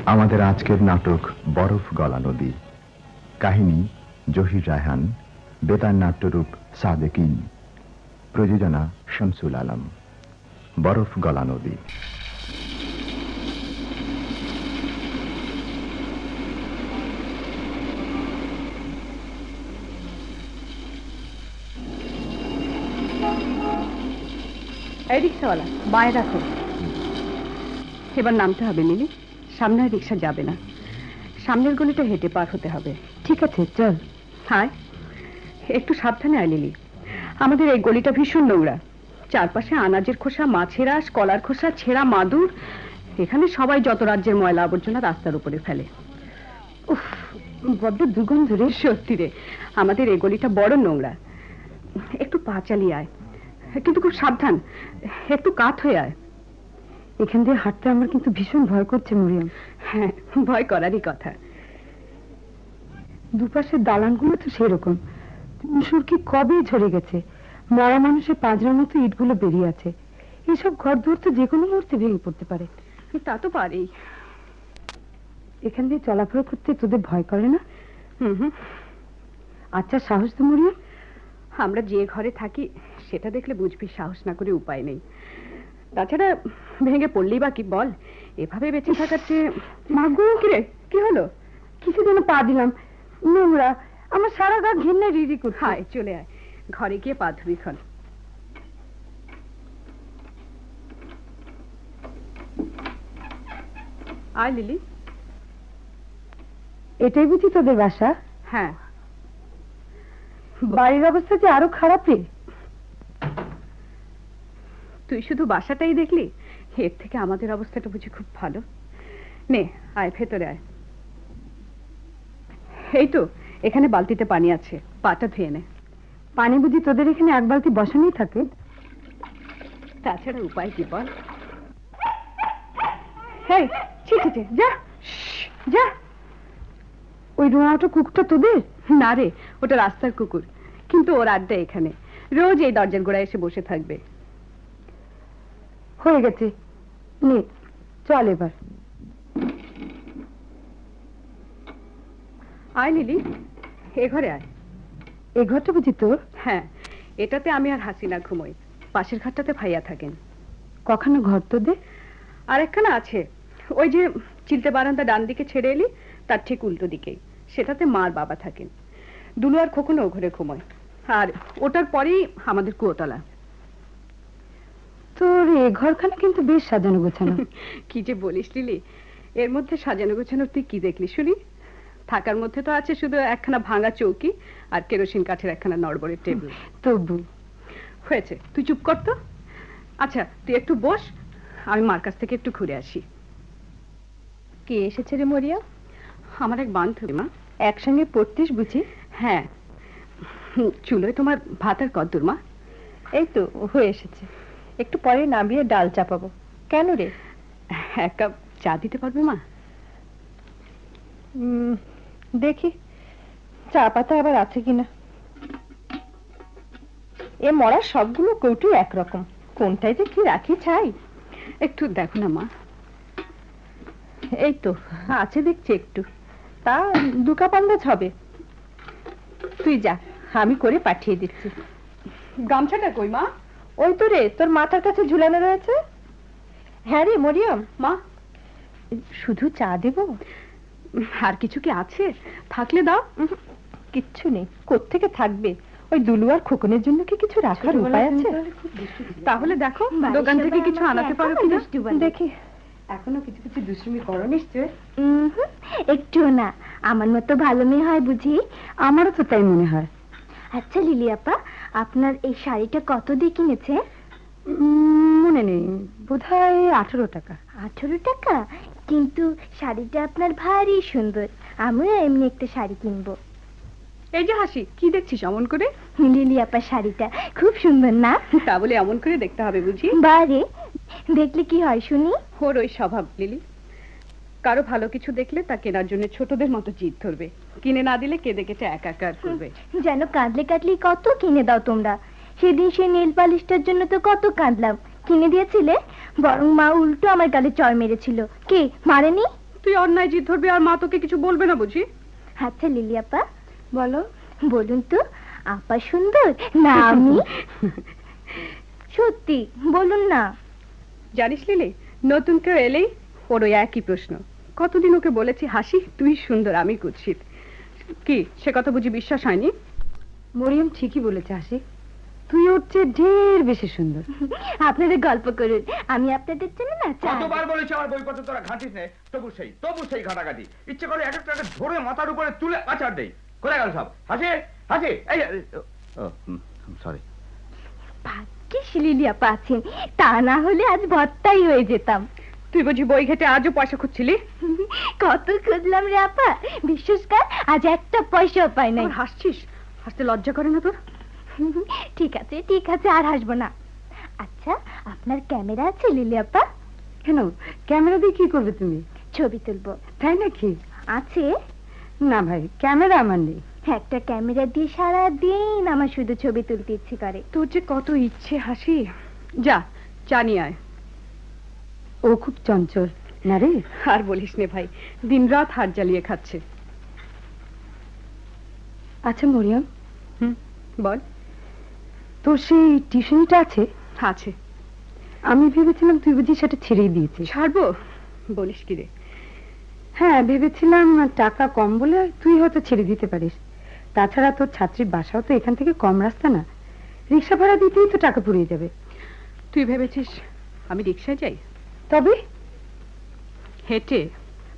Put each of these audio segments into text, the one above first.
আমাদের আজকের নাটক বরফ গলা নদী। কাহিনী জহির রায়হান, বেতার নাট্যরূপ সাদেকিন, প্রযোজনা শামসুল আলম। বরফ গলা নদী। এই রিক্সাওয়ালা, বাঁয়ে রাখো। এবার নামতে হবে লিলি, সামনে রিক্সা যাবে না, সামনের গলিটা হেঁটে পার হতে হবে। ঠিক আছে, চল। হায়, একটু সাবধানে আয় লিলি, আমাদের এই গলিটা ভীষণ নোংরা। চারপাশে আনাজের খোসা, মাছের আঁশ, কলার খোসা, ছেঁড়া মাদুর। এখানে সবাই যত রাজ্যের ময়লা আবর্জনা রাস্তার উপরে ফেলে। উফ, বড্ড দুর্গন্ধ রে। সত্যি রে, আমাদের এই গলিটা বড় নোংরা। একটু পা চালিয়ে আয়, কিন্তু খুব সাবধান, একটু কাত হয়ে আয়। এখান দিয়ে হাঁটতে আমার কিন্তু ভীষণ ভয় করছে মরিয়ম। হ্যাঁ, ভয় করারই কথা। দুপাশের দালানগুলো তো সেরকম, সুরকি কবে ঝরে গেছে, মরা মানুষের পাঁজরার মতো ইটগুলো বেরিয়ে আছে। এসব ঘর দুয়ার তো যে কোনো মুহূর্তে ভেঙে পড়তে পারে। তা তো পারেই। এখান দিয়ে চলাফেরা করতে তোদের ভয় করে না? হুম। আচ্ছা, সাহস তো মরিয়ম। আমরা যে ঘরে থাকি সেটা দেখলে বুঝবি সাহস না করে উপায় নেই। তাছাড়া ভেঙে পড়লেই বা কি বল, এভাবে বেঁচে থাকার চেয়ে। মাগো, কিরে, কি হলো? কিছু যেন পা দিলাম, নোংরা, আমার সারা গা ঘেন্না রিরি করছে। হায়, চলে আয়, ঘরে গিয়ে পা ধুবি খন। আয় লিলি। এটাই বুঝি তোদের বাসা? হ্যাঁ। বাড়ির অবস্থা যে আরো খারাপ রে। তুই শুধু বাসাটাই দেখলি, এর থেকে আমাদের অবস্থাটা বুঝি খুব ভালো। নে আয়, ভেতরে আয়। এই তো এখানে বালতিতে পানি আছে, পাটা ধুয়ে নে। পানি বুঝি তোদের এখানে এক বালতি বসানোই থাকে? তাছাড়া উপায় কি বল? হেই, ছি, যা যা। ওই রোয়াটা কুকুরটা তোদের? না রে, ওটা রাস্তার কুকুর, কিন্তু ওর আড্ডা এখানে, রোজ এই দরজার গোড়ায় এসে বসে থাকবে। হয়ে গেছে, নে চল এবার। আয় লিলি, এ ঘরে আয়। এ ঘরটা বুঝি তোর? হ্যাঁ, এটাতে আমি আর হাসিনা ঘুমোই, পাশের ঘরটাতে ভাইয়া থাকেন। কখনো ঘর তোদের? আর একখানা আছে, ওই যে চিলতে বারান্দা ডান দিকে ছেড়ে এলি তার ঠিক উল্টো দিকেই, সেটাতে মার বাবা থাকেন। দুলু আর খোকন ও ঘরে ঘুমোয়, আর ওটার পরেই আমাদের কুয়োতলা। তোর এ ঘরখানা কিন্তু বেশ সাজানো গোছানো। কি যে বলিস লিলি, এর মধ্যে সাজানো গোছানো তুই কি দেখলি শুনি? থাকার মধ্যে তো আছে শুধু একখানা ভাঙা চৌকি আর কেরোসিন কাঠের একখানা নড়বড়ের টেবিল। তবু হয়েছে, তুই চুপ কর তো। আচ্ছা, তুই একটু বস, আমি মার কাছ থেকে একটু ঘুরে আসি। কে এসেছে রে মরিয়া? আমার এক বান্ধবী। মা, একসঙ্গে পড়তিস বুঝি? হ্যাঁ। চুলোয় তোমার ভাত আর কদ্দুর মা? এই তো হয়ে এসেছে, একটু পরে নামিয়ে ডাল চাপাবো। কেন রে, এক কাপ চা দিতে পারবে মা? দেখি চা পাতা আবার আছে কিনা। এ মরা সবগুলো কৌটো একরকম, কোনটাই যে কি রাখি চাই। একটু দেখো না মা। এই তো আছে দেখছি একটু, তা 2 কাপ আন্দাজ হবে। তুই যা, আমি করে পাঠিয়ে দিচ্ছি। গামছাটা কই মা? ওই তো রে, তোর মাথার কাছে ঝুলানো রয়েছে। হ্যাঁ রে মরিয়ম। মা, শুধু চা দেব? আর কিছু কি আছে? থাকলে দাও। কিচ্ছু নেই, কোত্থেকে থাকবে? ওই দুলু আর খোকনের জন্য কি কিছু রাখার উপায় আছে? তাহলে দেখো দোকান থেকে কিছু আনাতে পারো কিনা। দেখি, এখনো কিছু কিছু দুষ্টুমি করো নিশ্চয়? একটু না, আমার মতো ভালো মেয়ে হয় বুঝি? আমারও তো তাই মনে হয়। আচ্ছা লিলি আপা, আপনার এই শাড়িটা কত দিয়ে কিনেছে? মনে নেই, বোধহয় 18 টাকা। 18 টাকা? কিন্তু শাড়িটা আপনার ভারী সুন্দর, আমিও এমনি একটা শাড়ি কিনবো। এই যে হাসি, কি দেখছিস অমন করে? লিলি আপা শাড়িটা খুব সুন্দর না? তা বলে এমন করে দেখতে হবে বুঝি? বারে, দেখলে কি হয় শুনি? ওর ওই স্বভাব লিলি, কারো ভালো কিছু দেখলে তা কেনার জন্য ছোটদের মতো জিদ ধরবে, কিনে না দিলে কেঁদে কেটে একাকার করবে। যেন কাঁদলে কাটলে কত কিনে দাও তোমরা। সেদিন সেই নেল পালিশটার জন্য তো কত কাঁদলাম, কিনে দিয়েছিলে? বরং মা উল্টো আমার গালে চড় মেরেছিল। কে মারেনি? তুই অন্যায় জিদ ধরবি আর মা তোকে কিছু বলবে না বুঝি? আচ্ছা লিলি আপা, বলো। বলুন তো, আপা সুন্দর না আমি? সত্যি বলুন না। জানিস লিলি, নতুন কেউ এলেই ওর ওই একই প্রশ্ন। কতদিন ওকে বলেছি হাসি তুই সুন্দর আমি কুৎসিত, কি সে কথা বুঝি বিশ্বাস হয়নি? মরিয়ম ঠিকই বলেছে হাসি, তুই ওর চেয়ে ঢের বেশি সুন্দর। আপনাদের গল্প করুন, আমি আপনাদের জন্য না চা। কতবার বলেছি আমার বইপত্র তোরা ঘাঁটিস নে, তবু সেই ঘাটাঘাটি। ইচ্ছে করে এক একটা ধরে মাথার উপরে তুলে আচার দেই। কোথায় গেল সব? হাসি হাসি, এই সরি। ভাগ্যিস লিলি আপা আছেন, তা না হলে আজ ভর্তাই হয়ে যেতাম। তুই বুঝি বই ঘেটে আজও পয়সা খুঁজছিলি? কত খুঁজলাম রে আপা, বিশ্বাস কর আজ একটা পয়সাও পাই নাই। হাসছিস? হাসতে লজ্জা করে না তোর? ঠিক আছে ঠিক আছে, আর হাসবো না। আচ্ছা, আপনার ক্যামেরা আছে লিলি আপা? কেন, ক্যামেরা দিয়ে কি করবে তুমি? ছবি তুলবো। তাই নাকি? আছে না ভাই, ক্যামেরা আমার নেই। একটা ক্যামেরা দিয়ে সারা দিন আমার শুধু ছবি তুলতে ইচ্ছে করে। তোর যে কত ইচ্ছে হাসি, যা চা নিয়ে আয়। ও খুব চঞ্চল না রে? আর বলিস নে ভাই, দিন রাত হাট জ্বালিয়ে খাচ্ছে। আচ্ছা মরিয়ম, বল। তোর সেই টিউশনটা আছে? আছে। আমি ভেবেছিলাম তুই বুঝি সেটা ছেড়েই দিয়েছিস। ছাড়বো বলিস কি রে? হ্যাঁ ভেবেছিলাম টাকা কম বলে তুই হয়তো ছেড়ে দিতে পারিস। তাছাড়া তোর ছাত্রীর বাসাও তো এখান থেকে কম রাস্তা না, রিক্সা ভাড়া দিতেই তো টাকা পুড়িয়ে যাবে। তুই ভেবেছিস আমি রিক্সায় যাই? তবে হেঁটে?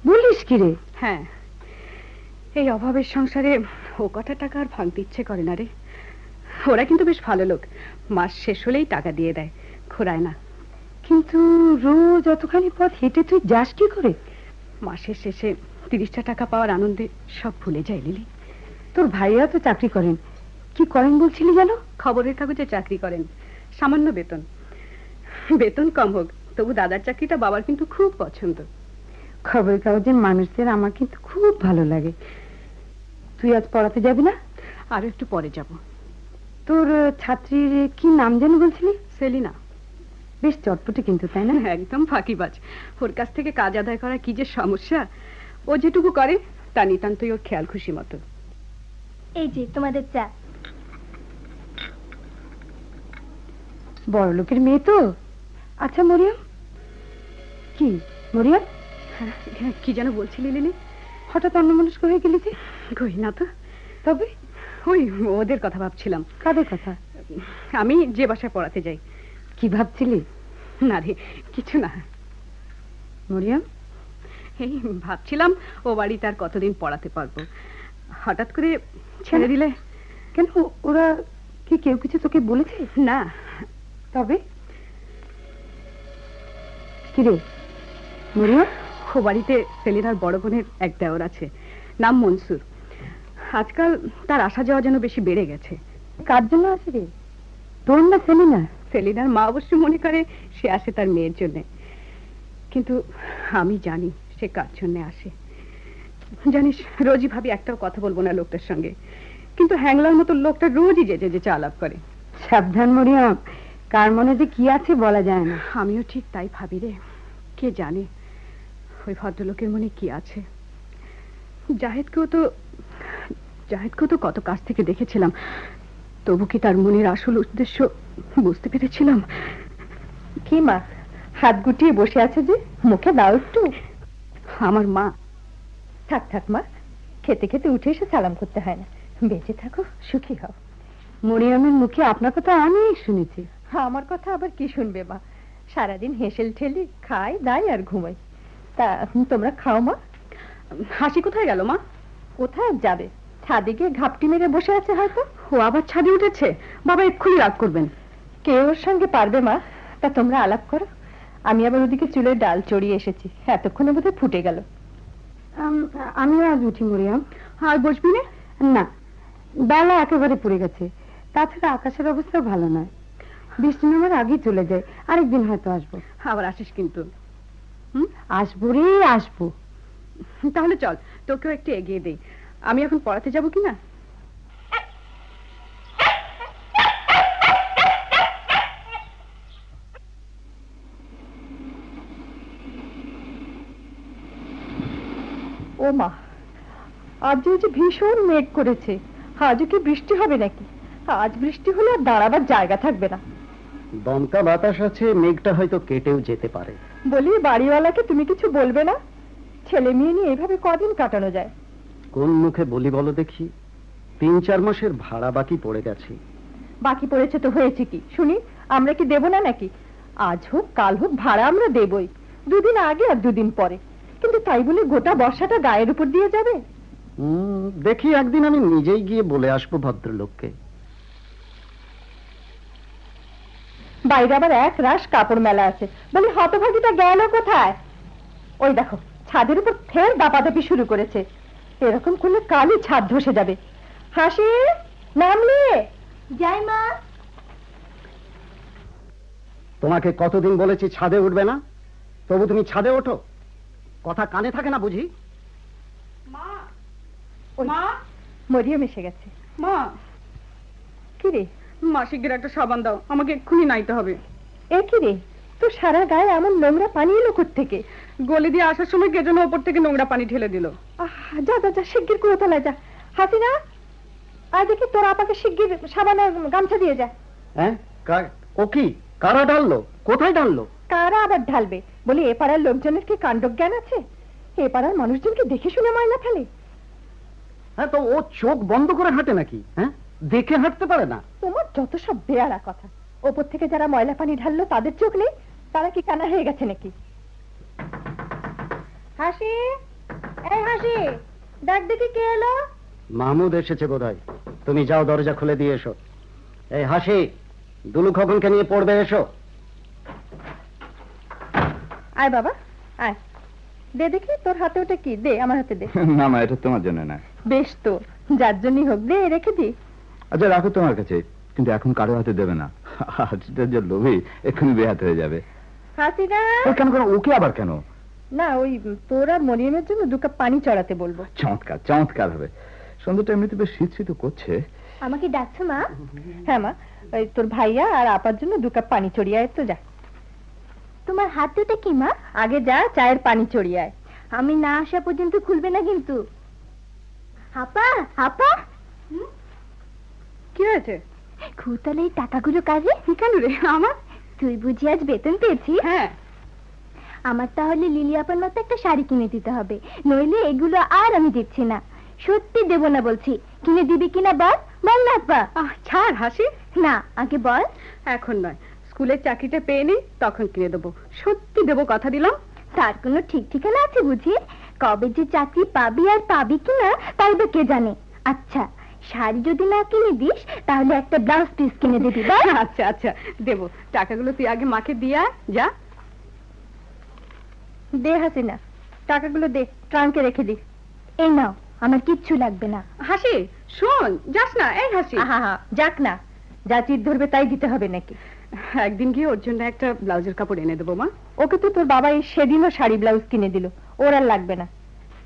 বলিস কি রে? হ্যাঁ, এই অভাবের সংসারে ও কটা টাকা আর ভাঙতে ইচ্ছে করে না রে। ওরা কিন্তু বেশ ভালো লোক, মাস শেষ হলেই টাকা দিয়ে দেয়, খোরায় না। কিন্তু রোজ অতখানি পথ হেঁটে তুই যাস কি করে? মাসের শেষে 30টা টাকা পাওয়ার আনন্দে সব ভুলে যায় লিলি। তোর ভাইয়া তো চাকরি করেন, কি করেন বলছিলি যেন? খবরের কাগজে চাকরি করেন, সামান্য বেতন। বেতন কম হোক, তবু দাদার চাকরিটা বাবার কিন্তু খুব পছন্দ। খবরের কাগজের মানুষদের আমার কিন্তু খুব ভালো লাগে। তুই আজ পড়াতে যাবি না? আর একটু পরে যাব। তোর ছাত্রীর কি নাম যেন বলছিলি? সেলিনা। বেশ চটপটে কিন্তু, তাই না? একদম ফাঁকিবাজ। ওর কাছ থেকে কাজ আদায় করা কি যে সমস্যা। ও যেটুকু করে তা নিতান্তই ওর খেয়াল খুশি মতো। এই যে তোমাদের চা। বড় লোকের মেয়ে তো। আচ্ছা মরিয়ম, কি মরিয়ম? কি যেন বলছিলি লিলি? হঠাৎ অন্যমনস্ক হয়ে গেলি যে? কই না তো। তবে ওই ওদের কথা ভাবছিলাম। কাদের কথা? আমি যে বাসায় পড়াতে যাই। কি ভাবছিলি? না রে কিছু না। মরিয়ম, এই ভাবছিলাম ও বাড়িতে আর কতদিন পড়াতে পারবো। হঠাৎ করে ছেড়ে দিলে। কেন, ওরা কি কেউ কিছু তোকে বলেছে? না। তবে কি রে মরিয়ম? ও বাড়িতে সেলিনার বড় বোনের এক দেওর আছে, নাম মনসুর। আজকাল তার আসা যাওয়া যেন বেশি বেড়ে গেছে। কার জন্য আসে রে? তোর না সেলিনা? সেলিনার মা অবশ্যই মনে করে সে আসে তার মেয়ের জন্য, কিন্তু আমি জানি সে কার জন্য আসে। জানিস, রোজই ভাবি একটাও কথা বলবো না লোকটার সঙ্গে, কিন্তু হ্যাংলার মতো লোকটা রোজই যেচে যেচে আলাপ করে। সাবধান মরিয়ম, কার মনে যে কি আছে বলা যায় না। আমিও ঠিক তাই ভাবি রে, কে জানে ওই ভদ্রলোকের মনে কি আছে। জাহেদকেও তো কত কাছ থেকে দেখেছিলাম, তবু কি তার মনের আসল উদ্দেশ্য বুঝতে পেরেছিলাম? কি মা, হাত গুটিয়ে বসে আছে যে, মুখে দাও একটু। আমার মা। থাক থাক মা, খেতে খেতে উঠে এসে সালাম করতে হয় না। বেঁচে থাকো, সুখী হও। মরিয়মের মুখে আপনার কথা অনেক শুনেছি। আমার কথা আবার কি শুনবে মা, সারাদিন হেসেল ঠেলি, খাই দাই আর ঘুমাই। তা তোমরা খাও মা। হাসি কোথায় গেল মা? কোথায় যাবে, ছাদে গিয়ে ঘাপটি মেরে বসে আছে হয়তো। ও আবার ছাদে উঠেছে? বাবা এক্ষুনি রাগ করবেন। কে ওর সঙ্গে পারবে মা? তা তোমরা আলাপ করো, আমি আবার ওদিকে চুলের ডাল চড়িয়ে এসেছি, এতক্ষণে বোধহয় ফুটে গেল। আমি আজ উঠি মরিয়াম। আর বসবি না? না, বেলা একেবারে পড়ে গেছে, তাছাড়া আকাশের অবস্থা ভালো নয়। বৃষ্টি নামার আগেই চলে যায়, আরেকদিন হয়তো আসবো। আবার আসিস কিন্তু। আসবো রে আসবো। তাহলে চল, তোকেও একটু এগিয়ে দেই। আমি এখন পড়াতে যাবো কিনা? ও মা, আজ যে ভীষণ মেঘ করেছে, আজও কি বৃষ্টি হবে নাকি? আজ বৃষ্টি হলে আর দাঁড়াবার জায়গা থাকবে না। দমকা বাতাস আছে, মেঘটা হয়তো কেটেও যেতে পারে। বলি, বাড়িওয়ালাকে তুমি কিছু বলবে না? ছেলে মেয়ে নিয়ে এভাবে কদিন কাটানো যায়? কোন মুখে বলি বলো দেখি? 3-4 মাসের ভাড়া বাকি পড়ে গেছে। বাকি পড়েছে তো হয়েছে কি শুনি? আমরা কি দেব না নাকি? আজ হোক কাল হোক ভাড়া আমরা দেবই, 2 দিন আগে আর 2 দিন পরে। কিন্তু তাই বলে গোটা বর্ষাটা গায়ের উপর দিয়ে যাবে? দেখি একদিন আমি নিজেই গিয়ে বলে আসবো ভদ্রলোককে। বাইরে আবার এক রাশ কাপড় মেলা আছে। বলি, হতভাগীটা গেল কোথায়? ওই দেখো, ছাদের উপর ফের দাপাদাপি শুরু করেছে। এরকম করলে কালই ছাদ ধসে যাবে। হাসি, নামলে? যাই মা। তোমাকে কতদিন বলেছি ছাদে উঠবে না, তবু তুমি ছাদে ওঠো। কথা কানে থাকে না বুঝি? মা, মরিয়ম এসে গেছে। মা, কি রে? মাসিকের একটা সাবান দাও, আমাকে এক্ষুনি নাইতে হবে। এ কি রে, তো সারা গায়ে এমন নোংরা পানি এলো থেকে? গলি দিয়ে আসার সময় কে যেন ওপর থেকে নোংরা পানি ঢেলে দিল। যা যা যা, শিগগির করে তোলায় যা। হাসিনা, আজ দেখি তোর আপাকে শিগগির সাবান আর গামছা দিয়ে যা। হ্যাঁ, ও কি কারা ঢাললো? কোথায় ঢাললো? কারা আবার ঢালবে? বলি, এ পাড়ার লোকজনের কি কাণ্ডজ্ঞান আছে? এ পাড়ার মানুষজনকে দেখে শুনে ময়লা ফেলে। হ্যাঁ, তো ও চোখ বন্ধ করে হাঁটে নাকি? হ্যাঁ, দেখে হাঁটতে পারে না? তোমার যত সব বেয়ারা কথা। ওপর থেকে যারা ময়লা পানি ঢাললো তাদের চোখ নেই? তারা কি কানা হয়ে গেছে নাকি? হাসি, এই হাসি, ডাক দেখি কে এলো? মাহমুদ এসেছে বোধহয়। তুমি যাও, দরজা খুলে দিয়ে এসো। এই হাসি, দুলু খোকনকে নিয়ে পড়বে, এসো। আয় বাবা, আয়। দে দেখি, তোর হাতে ওটা কি? দে, আমার হাতে দে। না মা, এটা তোমার জন্য না। বেশ তো, যার জন্যই হোক, দে, রেখে দি। আচ্ছা, রাখো তোমার কাছে, কিন্তু এখন কারো হাতে দেবে না। হাসিটা যে লোভী, এক্ষুনি বেহাতে হয়ে যাবে। হাসিনা, কেন কেন? ওকে আবার কেন? না, ওই তোর আর মরিয়মের জন্য 2 কাপ পানি চড়াতে বলবো। চমৎকার চমৎকার হবে। সন্ধ্যাটা এমনিতে বেশ শীত শীত করছে। আমাকে ডাকছো মা? হ্যাঁ মা, ওই তোর ভাইয়া আর আপার জন্য 2 কাপ পানি চড়িয়ে আয় তো, যা। তোমার হাতে ওটা কি মা? আগে যা, চায়ের পানি চড়িয়ে আয়। আমি না আসা পর্যন্ত খুলবে না কিন্তু। আপা, আপা, কি হয়েছে? খুতালে এই টাকাগুলো কাজে? কেন রে? আমার? তুই বুঝি আজ বেতন পেয়েছিস? হ্যাঁ। আমার তাহলে লিলি আপার মতো একটা শাড়ি কিনে দিতে হবে, নইলে এগুলো আর আমি দিচ্ছি না। সত্যি দেব না বলছি। কিনে দিবি কিনা বল, বল না আপা। ছাড় হাসি। না, আগে বল। এখন নয়, স্কুলের চাকরিটা পেয়ে নি, তখন কিনে দেবো। সত্যি দেবো, কথা দিলাম। তার কোনো ঠিক ঠিকানা আছে বুঝি? কবে যে চাকরি পাবি আর পাবি কিনা তাই বা কে জানে। আচ্ছা, শাড়ি যদি না কিনে দিস তাহলে একটা ব্লাউজ পিস কিনে দিবি, বল। আচ্ছা আচ্ছা, দেবো। টাকাগুলো তুই আগে মাকে দিয়ে আয়, যা। দে হাসিনা, টাকাগুলো দে, ট্রাঙ্কে রেখে দি। এই নাও, আমার কিচ্ছু লাগবে না। হাসি শোন, যাস না। এই হাসি, যাক না, যা চিৎ ধরবে তাই দিতে হবে নাকি? একদিন গিয়ে ওর জন্য একটা ব্লাউজের কাপড় এনে দেবো মা। ওকে তো তোর বাবা সেদিনও শাড়ি ব্লাউজ কিনে দিল, ওর আর লাগবে না।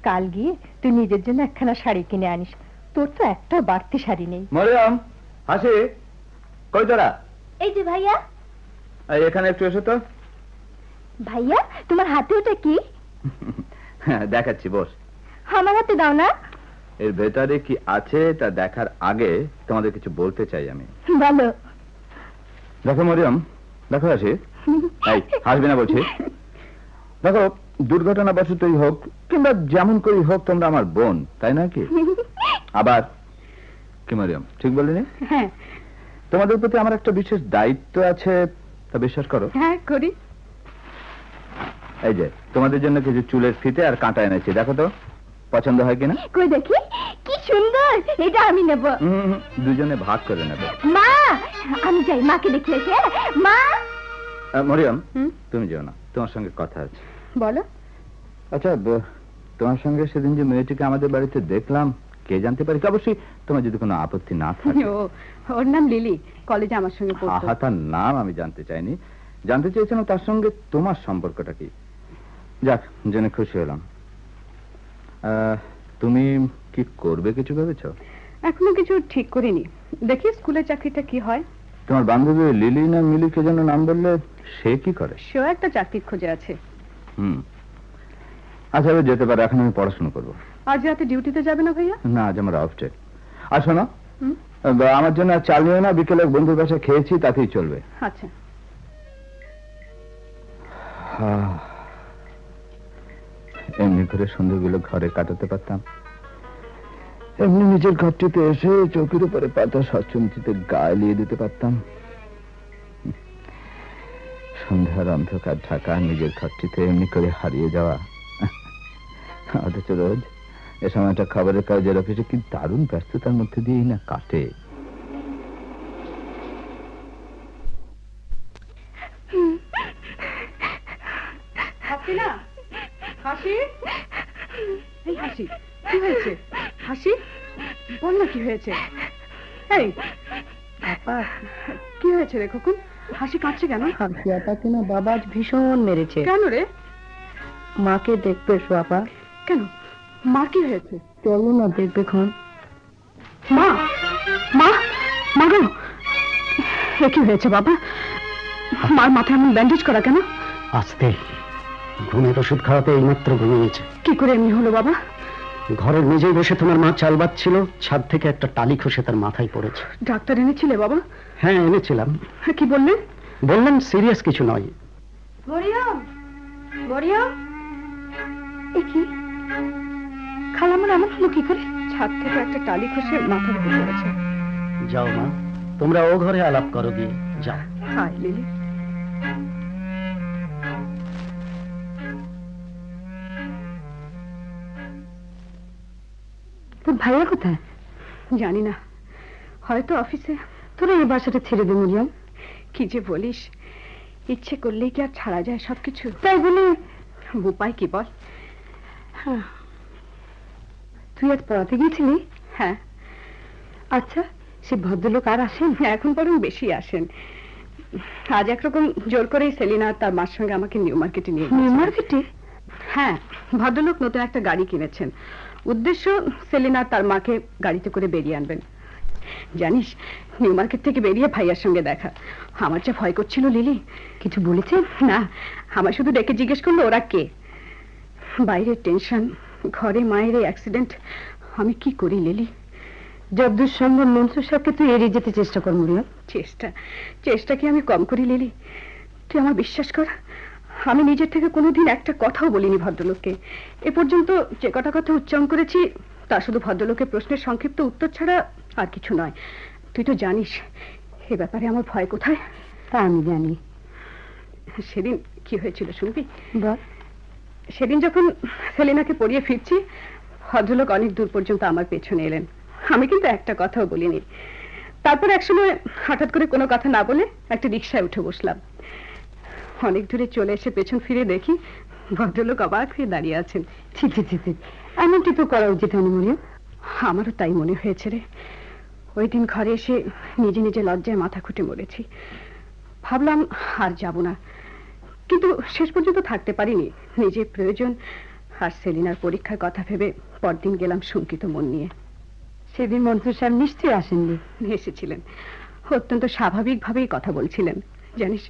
কাল গিয়ে তুই নিজের জন্য একখানা শাড়ি কিনে আনিস। তোর তো একটা বাড়তি শাড়ি নেই। মরিয়ম, হাসি, কই তোরা? এই যে ভাইয়া। এখানে একটু এসো তো। ভাইয়া, তোমার হাতে ওটা কি? দেখাচ্ছি, বস। আমার হাতে দাও না। এর ভেতরে কি আছে তা দেখার আগে তোমাদের কিছু বলতে চাই আমি। বলো। দেখো মরিয়ম, দেখো হাসি, এই হাসবি না বলছি। দেখো, দুর্ঘটনাবশতই হোক কিংবা যেমন করেই হোক, তোমরা আমার বোন, তাই না কি? আবার কি মরিয়ম, ঠিক বলিনি? হ্যাঁ। তোমাদের প্রতি আমার একটা বিশেষ দায়িত্ব আছে, তা বিশ্বাস করো। হ্যাঁ, করি। এই যে তোমাদের জন্য কিছু চুলের ফিতে আর কাঁটা এনেছি, দেখো তো পছন্দ হয় কিনা। কই দেখি, কি সুন্দর। এটা আমি নেব। দুজনে ভাগ করে নেবে। মা, আমি যাই, মাকে দেখে এসে। মা। মরিয়ম, তুমি যেও না, তোমার সঙ্গে কথা আছে। বলো। আচ্ছা, তোমার সঙ্গে সেদিন যে মেয়েটিকে আমাদের বাড়িতে দেখলাম, কে জানতে পারি? অবশ্যই তোমার যদি কোনো আপত্তি না থাকে। ওর নাম লিলি, কলেজে আমার সঙ্গে পড়তো। তার নাম আমি জানতে চাইনি, জানতে চেয়েছিলাম তার সঙ্গে তোমার সম্পর্কটা কি। যাক, জেনে খুশি হলাম। তুমি কি করবে কিছু ভেবেছো? এখনো কিছু ঠিক করিনি, দেখি স্কুলের চাকরিটা কি হয়। তোমার বান্ধবী লিলি না মিলি কে যেন নাম বললে, সে কি করে? সেও একটা চাকরির খোঁজে আছে। আচ্ছা এবার যেতে পারে, এখন আমি পড়াশোনা করবো। আজ রাতে ডিউটিতে যাবে না ভাইয়া? না, আজ আমার অফ ডে। আর শোনো, আমার জন্য চাল নিও না, বিকেলে বন্ধুর বাসায় খেয়েছি, তাতেই চলবে। আচ্ছা। এমনি করে সন্ধ্যাগুলো ঘরে কাটাতে পারতাম, এমনি নিজের ঘরটিতে এসে চৌকির উপরে পাতা স্বচ্ছন্দিতে গায়ে লিয়ে দিতে পারতাম। সন্ধ্যার অন্ধকার ঢাকা নিজের ঘরটিতে এমনি করে হারিয়ে যাওয়া। অথচ রোজ এ সময়টা খবরের কাগজের অফিসে কি দারুণ ব্যস্ততার মধ্যে দিয়েই না কাটে। হাসিনা, হাসি, এই হাসি, কি হয়েছে? হাসি, বল না কি হয়েছে? এই বাবা, কি হয়েছে রে খোকন? হাসি কাঁদছে কেন? হাসি আপাকে না বাবা আজ ভীষণ মেরেছে। কেন রে? মাকে দেখবে আপা। কেন, মার কি হয়েছে? চলো না দেখবে খন। মা, মা, মা গো, কি হয়েছে বাবা? মার মাথায় এমন ব্যান্ডেজ করা কেন? আস্তে, ঘুমের ওষুধ খাওয়াতে এইমাত্র ঘুমিয়েছে। কি করে এমনি হলো বাবা? ঘরের মেঝেই বসে তোমার মা চাল বাচ্ছিল, ছাদ থেকে একটা টালি খসে তার মাথায় পড়েছে। ডাক্তার এনেছিলে বাবা? হ্যাঁ এনেছিলাম। কি বললেন? বললেন সিরিয়াস কিছু নয়। মরিয়ম, মরিয়ম, এ কি খালামন এমন হলো কি করে? ছাদ থেকে একটা টালি খসে মাথার উপর পড়েছে। যাও মা, তোমরা ও ঘরে আলাপ করো গিয়ে, যাও। Hi Lily. তোর ভাইয়া কোথায়? জানি না, হয়তো অফিসে। তোরা এই বাসাটা ছেড়ে দে মরিয়ম। কি যে বলিস, ইচ্ছে করলেই কি আর ছাড়া যায় সবকিছু? তাই বলে উপায় কি বল? তুই আজ পড়াতে গিয়েছিলি? হ্যাঁ। আচ্ছা, সে ভদ্রলোক আর আসেন? এখন বরং বেশি আসেন। আজ একরকম জোর করেই সেলিনা তার মার সঙ্গে আমাকে নিউ মার্কেটে নিয়ে নিউ গেছে। মার্কেটে? হ্যাঁ, ভদ্রলোক নতুন একটা গাড়ি কিনেছেন। উদ্দেশ্য সেলিনা তার মাকে গাড়িতে করে বেরিয়ে আনবেন। জানিস, নিউ মার্কেট থেকে বেরিয়ে ভাইয়ার সঙ্গে দেখা। আমার যা ভয় করছিল লিলি। কিছু বলেছে? না, আমার শুধু ডেকে জিজ্ঞেস করলো ওরা কে। বাইরের টেনশন, ঘরে মায়ের এই অ্যাক্সিডেন্ট, আমি কি করি লিলি? যতদূর সম্ভব মনসুর সাহেবকে তুই এড়িয়ে যেতে চেষ্টা কর মরিয়ম। চেষ্টা কি আমি কম করি লিলি? তুই আমার বিশ্বাস কর, আমি নিজের থেকে কোনোদিন একটা কথাও বলিনি ভদ্রলোককে। এ পর্যন্ত যে কটা কথা উচ্চারণ করেছি তা শুধু ভদ্রলোকের প্রশ্নের সংক্ষিপ্ত উত্তর ছাড়া আর কিছু নয়। তুই তো জানিস এ ব্যাপারে আমার ভয় কোথায়। তা আমি জানি। সেদিন কি হয়েছিল শুনবি? বল। সেদিন যখন সেলিনাকে পড়িয়ে ফিরছি, ভদ্রলোক অনেক দূর পর্যন্ত আমার পেছনে এলেন। আমি কিন্তু একটা কথাও বলিনি। তারপর একসময় হঠাৎ করে কোনো কথা না বলে একটা রিকশায় উঠে বসলাম। অনেক দূরে চলে এসে পেছন ফিরে দেখি ভদ্রলোক অবাক হয়ে দাঁড়িয়ে আছেন। ঠিক ঠিক ঠিক, এমনটি তো করা উচিত হয়নি মরিয়ম। আমারও তাই মনে হয়েছে রে। ওই দিন ঘরে এসে নিজে নিজে লজ্জায় মাথা খুঁটে মরেছি। ভাবলাম আর যাব না, কিন্তু শেষ পর্যন্ত থাকতে পারিনি। নিজের প্রয়োজন আর সেলিনার পরীক্ষার কথা ভেবে পরদিন গেলাম শঙ্কিত মন নিয়ে। সেদিন মনসুর সাহেব নিশ্চয়ই আসেননি? এসেছিলেন, অত্যন্ত স্বাভাবিকভাবেই কথা বলছিলেন। জানিস,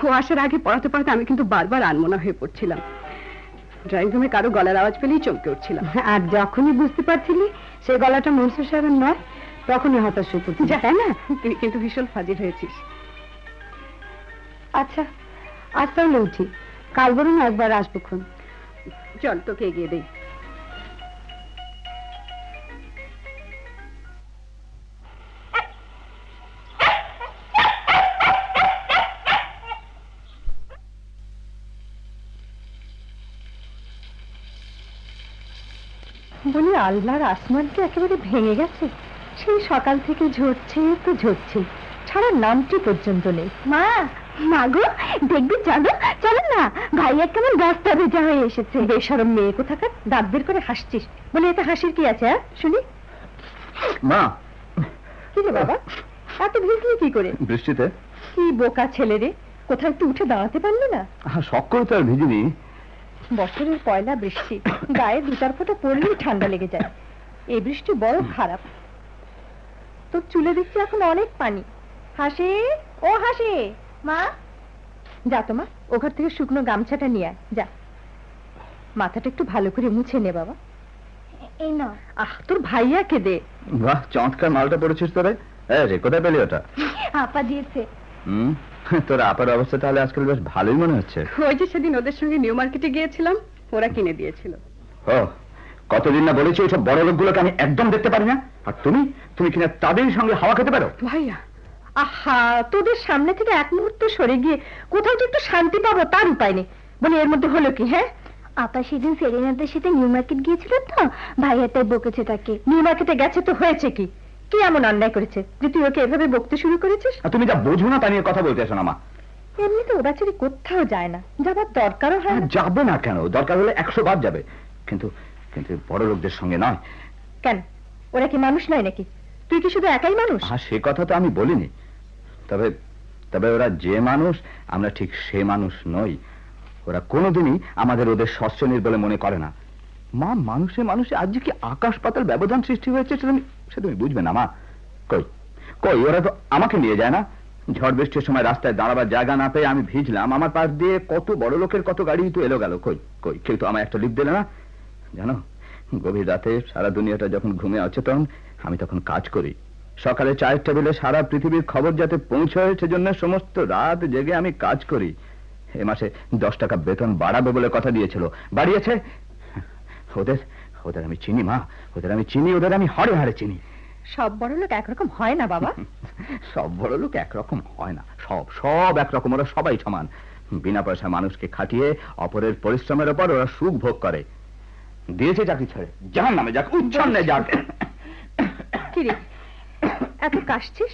ও আসার আগে পড়াতে পড়াতে আমি কিন্তু বারবার আনমনা হয়ে পড়ছিলাম। ড্রয়িং রুমে কারো গলার আওয়াজ পেলেই চমকে উঠছিলাম। আর যখনই বুঝতে পারছিলি সে গলাটা মনসুর সাহেবের নয়, তখনই হতাশ হয়ে পড়ছিস, তাই না? তুই কিন্তু ভীষণ ফাজিল হয়েছিস। আচ্ছা, আজ তাহলে উঠি, কাল বরং একবার আসবো খন। চল তোকে এগিয়ে দেই। বলি আল্লাহর আসমান কি একেবারে ভেঙে গেছে? সেই সকাল থেকে ঝরছে তো ঝরছে, ছাড়ার নামটি পর্যন্ত নেই। মা, মা গো, দেখবি, চলো চলো না, ভাইয়া কেমন রাস্তা ভেজা হয়ে এসেছে। বেশরম মেয়ে কোথাকার, দাঁত বের করে হাসছিস। বলে এতে হাসির কি আছে? শুনি। মা। কি রে বাবা, এত ভিজলি কি করে? বৃষ্টিতে। কি বোকা ছেলে রে, কোথাও একটু উঠে দাঁড়াতে পারলি না? শখ করে তো আর ভিজিনি। বছরের পয়লা বৃষ্টি, গায়ে দু চার ফোঁটা পড়লেই ঠান্ডা লেগে যায়। এই বৃষ্টি বড় খারাপ। তোর চুলে দেখছি এখন অনেক পানি। হাসি, ও হাসি। মা, যা তোমা, ও ঘর থেকে শুকনো গামছাটা নিয়ে আয়, যা। মাথাটা একটু ভালো করে মুছে নে বাবা। এই না, তোর ভাইয়াকে দে। বাহ, চমৎকার মালটা পড়েছিস তোরে। রে, কোথায় পেলি ওটা? আপা দিয়েছে। তোর আপার অবস্থা তাহলে আজকাল বেশ ভালোই মনে হচ্ছে। ওই যে সেদিন ওদের সঙ্গে নিউ মার্কেটে গিয়েছিলাম, ওরা কিনে দিয়েছিল। ও, কতদিন না বলেছি ওইসব বড় লোকগুলোকে আমি একদম দেখতে পারি না, আর তুমি কিনা তাদের সঙ্গে হাওয়া খেতে পারো। ভাইয়া, তোদের সামনে থেকে এক মুহূর্ত সরে গিয়ে কোথাও যে একটু শান্তি পাবো তার উপায় নেই। বলি এর মধ্যে হলো কি? হ্যাঁ, আপা সেদিন সেলিনাদের সাথে নিউ মার্কেট গিয়েছিল তো, ভাইয়া তাই বকেছে তাকে। নিউ মার্কেটে গেছে তো হয়েছে কি? কি এমন অন্যায় করেছে যে তুই ওকে এভাবে বকতে শুরু করেছিস? আর তুমি যা বোঝো না তা নিয়ে কথা বলতে আসো না মা। এমনিতে ও বাচ্চারি কোথাও যায় না, যাবার দরকারও হয় না। যাবে না কেন? দরকার হলে 100 বার যাবে, কিন্তু বড় লোকদের সঙ্গে নয়। কেন, ওরা কি মানুষ নয় নাকি? তুই কি শুধু একাই মানুষ? সে কথা তো আমি বলিনি, তবে ওরা যে মানুষ, আমরা ঠিক সে মানুষ নই। ওরা কোনোদিনই আমাদের ওদের সচ্ছনির বলে মনে করে না। মা, মানুষে আজ যে কি আকাশ পাতাল ব্যবধান সৃষ্টি হয়েছে সে তুমি বুঝবে না মা। কই ওরা তো আমাকে নিয়ে যায় না। ঝড় বৃষ্টির সময় রাস্তায় দাঁড়াবার জায়গা না পেয়ে আমি ভিজলাম, আমার পাশ দিয়ে কত বড় লোকের কত গাড়ি তো এলো গেল। কই কেউ তো আমায় একটা লিফট দিলে না। জানো, গভীর রাতে সারা দুনিয়াটা যখন ঘুমে অচেতন, আমি তখন কাজ করি। সকালে চায়ের টেবিলে সারা পৃথিবীর খবর যাতে পৌঁছয় সেজন্য সমস্ত রাত জেগে আমি কাজ করি। এ মাসে 10 টাকা বেতন বাড়াবে বলে কথা দিয়েছিল, বাড়িয়েছে। ওদের আমি চিনি মা, ওদের আমি হাড়ে হাড়ে চিনি। সব বড় লোক একরকম হয় না বাবা। সব বড় লোক একরকম হয় না, সব একরকম। ওরা সবাই সমান। বিনা পয়সা মানুষকে খাটিয়ে অপরের পরিশ্রমের উপর ওরা সুখ ভোগ করে। দিয়েছে চাকরি ছেড়ে জাহান্নামে যাক, উচ্ছন্নে যাক। কিরে, এত কাশছিস?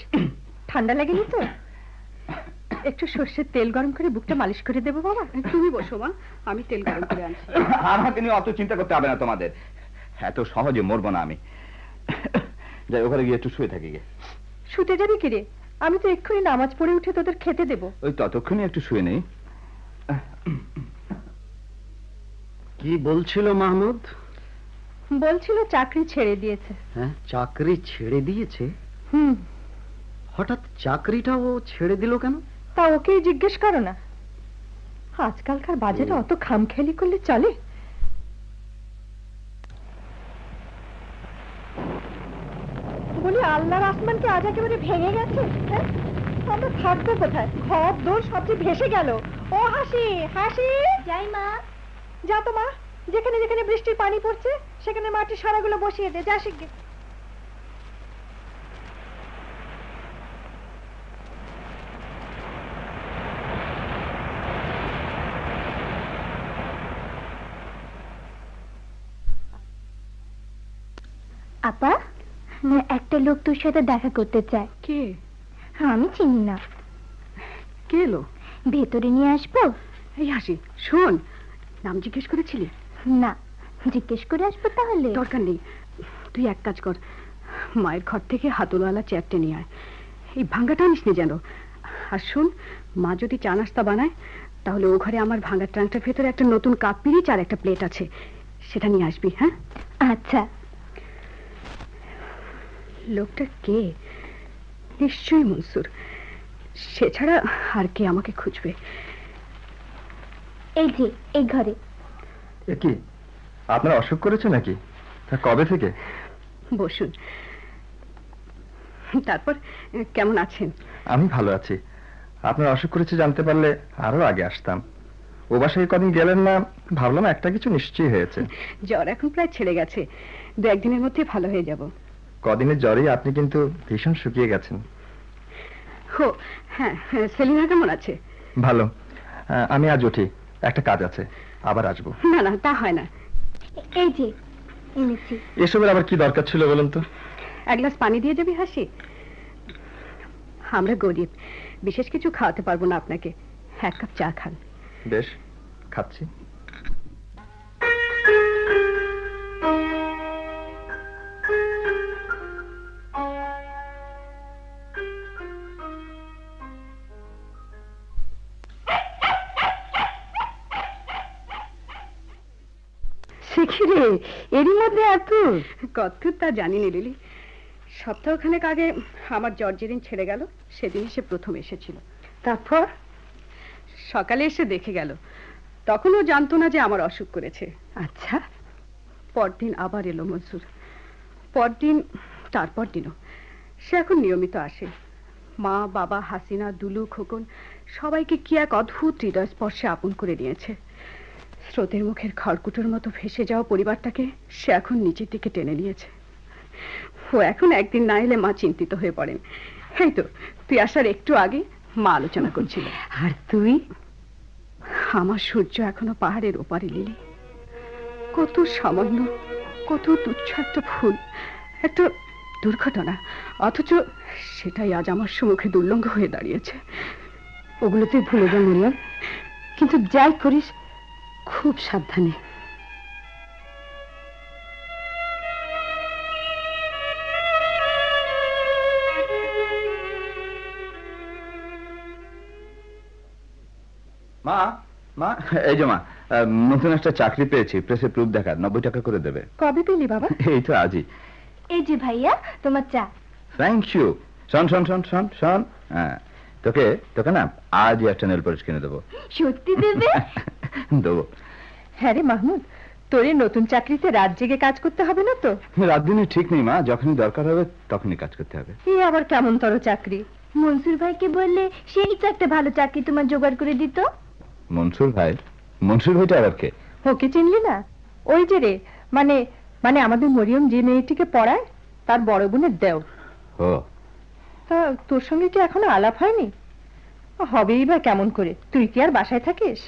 ঠান্ডা লাগেনি তো? একটু সর্ষের তেল গরম করে বুকটা মালিশ করে দেবো বাবা? তুমি বসো মা, আমি তেল গরম করে আনছি। আমাকে নিয়ে অত চিন্তা করতে হবে না তোমাদের, এত সহজে মরবো না আমি। যাই, ওখানে গিয়ে একটু শুয়ে থাকি। শুতে যাবি কিরে? আমি তো এক্ষুনি নামাজ পড়ে উঠে তোদের খেতে দেবো। ওই ততক্ষণই একটু শুয়ে নেই। কি বলছিল মাহমুদ? বলছিল চাকরি ছেড়ে দিয়েছে। হ্যাঁ, চাকরি ছেড়ে দিয়েছে? হুম। হঠাৎ চাকরিটা ও ছেড়ে দিল কেন? তা ওকেই জিজ্ঞেস করো না। আজকালকার বাজারে অত খামখেয়ালি করলে চলে? বলি আল্লাহর আসমান কি আজ একেবারে ভেঙে গেছে? হ্যাঁ, আমরা থাকবো কোথায়? ঘর দোর সবচেয়ে ভেসে গেল। ও হাসি, যাই মা। যা তো মা, যেখানে যেখানে বৃষ্টির পানি পড়ছে সেখানে মাটির সারাগুলো বসিয়ে দে। যা শিগগির। আপা, একটা লোক তোর সাথে দেখা করতে চায়। কে? আমি চিনি না। কে এলো? ভেতরে নিয়ে আসবো? এই হাসি, শোন, নাম জিজ্ঞেস করেছিলি? না, জিজ্ঞেস করে আসবো তাহলে? দরকার নেই, তুই এক কাজ কর, মায়ের ঘর থেকে হাতলওয়ালা চেয়ারটা নিয়ে আয়। এই ভাঙ্গাটা আনিস নি যেন। আর শোন, মা যদি চা নাস্তা বানায় তাহলে ও ঘরে আমার ভাঙ্গা ট্রাঙ্কটার ভেতরে একটা নতুন কাপ পিরিচ আর একটা প্লেট আছে, সেটা নিয়ে আসবি। হ্যাঁ আচ্ছা। লোকটা কে? নিশ্চয়ই মনসুর, সে ছাড়া আর কে আমাকে খুঁজবে? এই যে এই ঘরে। কি আপনার অসুখ করেছে নাকি? কবে থেকে? বসুন। তারপর কেমন আছেন? আমি ভালো আছি। আপনার অসুখ করেছে জানতে পারলে আরো আগে আসতাম। ও বাসায় কদিন গেলেন না, ভাবলাম একটা কিছু নিশ্চয়ই হয়েছে। জ্বর এখন প্রায় ছেড়ে গেছে, 2-1 দিনের মধ্যে ভালো হয়ে যাব। কদিনের জ্বরেই আপনি কিন্তু ভীষণ শুকিয়ে গেছেন। হো হ্যাঁ, সেলিনা কেমন আছে? ভালো। আমি আজ উঠি, একটা কাজ আছে, আবার আসবো। না না, তা হয় না। এই যে এনেছি। এসবের আবার কি দরকার ছিল বলুন তো? 1 গ্লাস পানি দিয়ে যাবি হাসি? আমরা গরিব, বিশেষ কিছু খাওয়াতে পারবো না আপনাকে, 1 কাপ চা খান। বেশ, খাচ্ছি। শিখিরে, এরই মধ্যে এত কত তা জানিনি লিলি। সপ্তাহখানেক আগে আমার জ্বর যেদিন ছেড়ে গেল সেদিন সে প্রথম এসেছিল। তারপর সকালে এসে দেখে গেল, তখন ও জানতো না যে আমার অসুখ করেছে। আচ্ছা, পরদিন আবার এলো মনসুর, পরদিন, তারপর দিনও। সে এখন নিয়মিত আসে। মা, বাবা, হাসিনা, দুলু, খোকন সবাইকে কি এক অদ্ভুত হৃদয় স্পর্শে আপন করে নিয়েছে। স্রোতের মুখের খড়কুটোর মতো ভেসে যাওয়া পরিবারটাকে সে এখন নিচের দিকে টেনে নিয়েছে। ও এখন একদিন না এলে মা চিন্তিত হয়ে পড়েন। এই তো তুই আসার একটু আগে মা আলোচনা করছিল। আর তুই? আমার সূর্য এখনো পাহাড়ের ওপারে লিলি। কত সামান্য, কত তুচ্ছ একটা ভুল, একটা দুর্ঘটনা, অথচ সেটাই আজ আমার সম্মুখে দুর্লঙ্ঘ হয়ে দাঁড়িয়েছে। ওগুলো তুই ভুলে যা মরিয়ম, কিন্তু যাই করিস খুব সাবধানে। মা, মা, এই যে মা, নতুন একটা চাকরি পেয়েছি, প্রেসে প্রুফ দেখার, 90 টাকা করে দেবে। কবে পেলি বাবা? এই তো আজই। এই যে ভাইয়া তোমার চা। Thank you. শোন শোন শোন শোন শোন, হ্যাঁ, তোকে তোকে না আজই একটা নেল পলিশ কিনে দেবো। সত্যি দেবে? দেবো। হ্যাঁ রে মাহমুদ, তোর এই নতুন চাকরিতে রাত জেগে কাজ করতে হবে না তো? রাত দিনে ঠিক নেই মা, যখনই দরকার হবে তখনই কাজ করতে হবে। এই আবার কেমন তর চাকরি? মনসুর ভাইকে বললে সেই তো একটা ভালো চাকরি তোমার জোগাড় করে দিত। মনসুর ভাই? মনসুর ভাইটা আবার কে? ওকে চিনলি না? ওই যে রে, মানে মানে আমাদের মরিয়ম যে মেয়েটিকে পড়ায় তার বড় বোনের দেও। ও, তা তোর সঙ্গে কি এখনো আলাপ হয়নি? হবেই বা কেমন করে, তুই কি আর বাসায় থাকিস?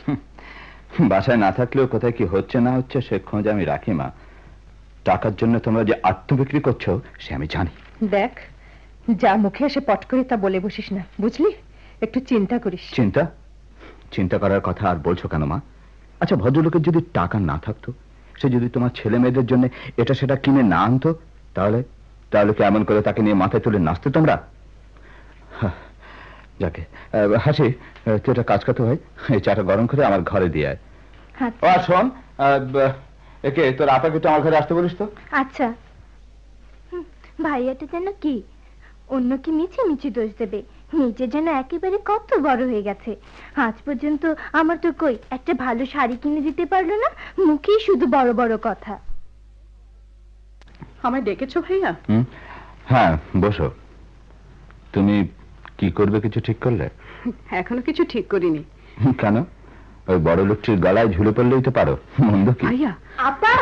বাসায় না থাকলেও কোথায় কি হচ্ছে না হচ্ছে সে খোঁজ আমি রাখি মা। টাকার জন্য তোমরা যে আত্মবিক্রি করছো সে আমি জানি। দেখ, যা মুখে এসে পট করে তা বলে বসিস না, বুঝলি? একটু চিন্তা করিস। চিন্তা? চিন্তা করার কথা আর বলছো কেন মা? আচ্ছা, ভদ্রলোকের যদি টাকা না থাকতো, সে যদি তোমার ছেলে মেয়েদের জন্য এটা সেটা কিনে না আনতো, তাহলে তাহলে কি এমন করে তাকে নিয়ে মাথায় তুলে নাচতে তোমরা? যাকে হাসি, তুই একটা কাজ করতে হয়, এই চাটা গরম করে আমার ঘরে দিয়ে আয়। ও আর শোন, একে তোর আপাকে একটু আমার ঘরে আসতে বলিস তো। আচ্ছা। ভাইয়াটা যেন কি অন্য কি মিছি মিছি দোষ দেবে, নিজে যেন একেবারে কত বড় হয়ে গেছে। আজ পর্যন্ত আমার তো কই একটা ভালো শাড়ি কিনে দিতে পারলো না, মুখেই শুধু বড় বড় কথা। আমায় ডেকেছো ভাইয়া? হ্যাঁ, বসো। তুমি কি করবে কিছু ঠিক করলে? এখনো কিছু ঠিক করিনি। কেন? ওই বড় লোকটির গলায় ঝুলে পড়লেই তো পারো, মন্দ কি? ভাইয়া, আপা,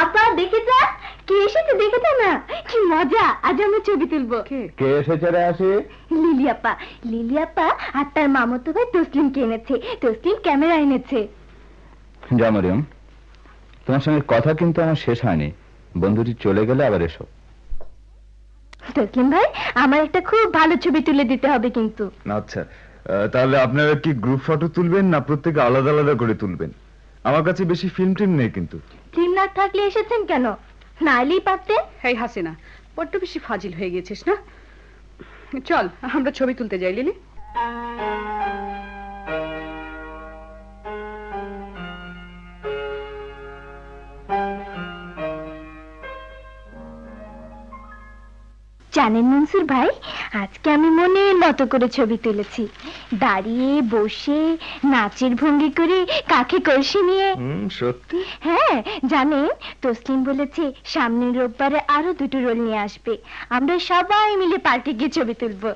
আপা দেখে যা, কে এসেছে দেখে যা না, কি মজা, আজ আমি ছবি তুলবো। কে এসেছে রে আসি? লিলি আপা, লিলি আপা আর তার মামাতো ভাই তসলিমকে এনেছে, তসলিম ক্যামেরা এনেছে। যা মরিয়ম, তোমার সঙ্গে কথা কিন্তু আমার শেষ হয়নি, বন্ধুটি চলে গেলে আবার এসো। তসলিম ভাই, আমার একটা খুব ভালো ছবি তুলে দিতে হবে কিন্তু। আচ্ছা, তাহলে আপনারা কি গ্রুপ ফটো তুলবেন না প্রত্যেকে আলাদা আলাদা করে তুলবেন? আমার কাছে বেশি ফিল্ম টিম নেই কিন্তু। ফিল্ম না থাকলে এসেছেন কেন? না এলেই পারতেন। এই হাসিনা, বড্ড বেশি ফাজিল হয়ে গেছিস না? চল আমরা ছবি তুলতে যাই লিলি। জানেন মনসুর ভাই, আজকে আমি মনের মতো করে ছবি তুলেছি, দাঁড়িয়ে বসে নাচের ভঙ্গি করে, কাঁখে কলসি নিয়ে। সত্যি? হ্যাঁ, জানেন তসলিম বলেছে সামনের রোববারে আরো 2টো রোল নিয়ে আসবে, আমরা সবাই মিলে পার্কে গিয়ে ছবি তুলবো।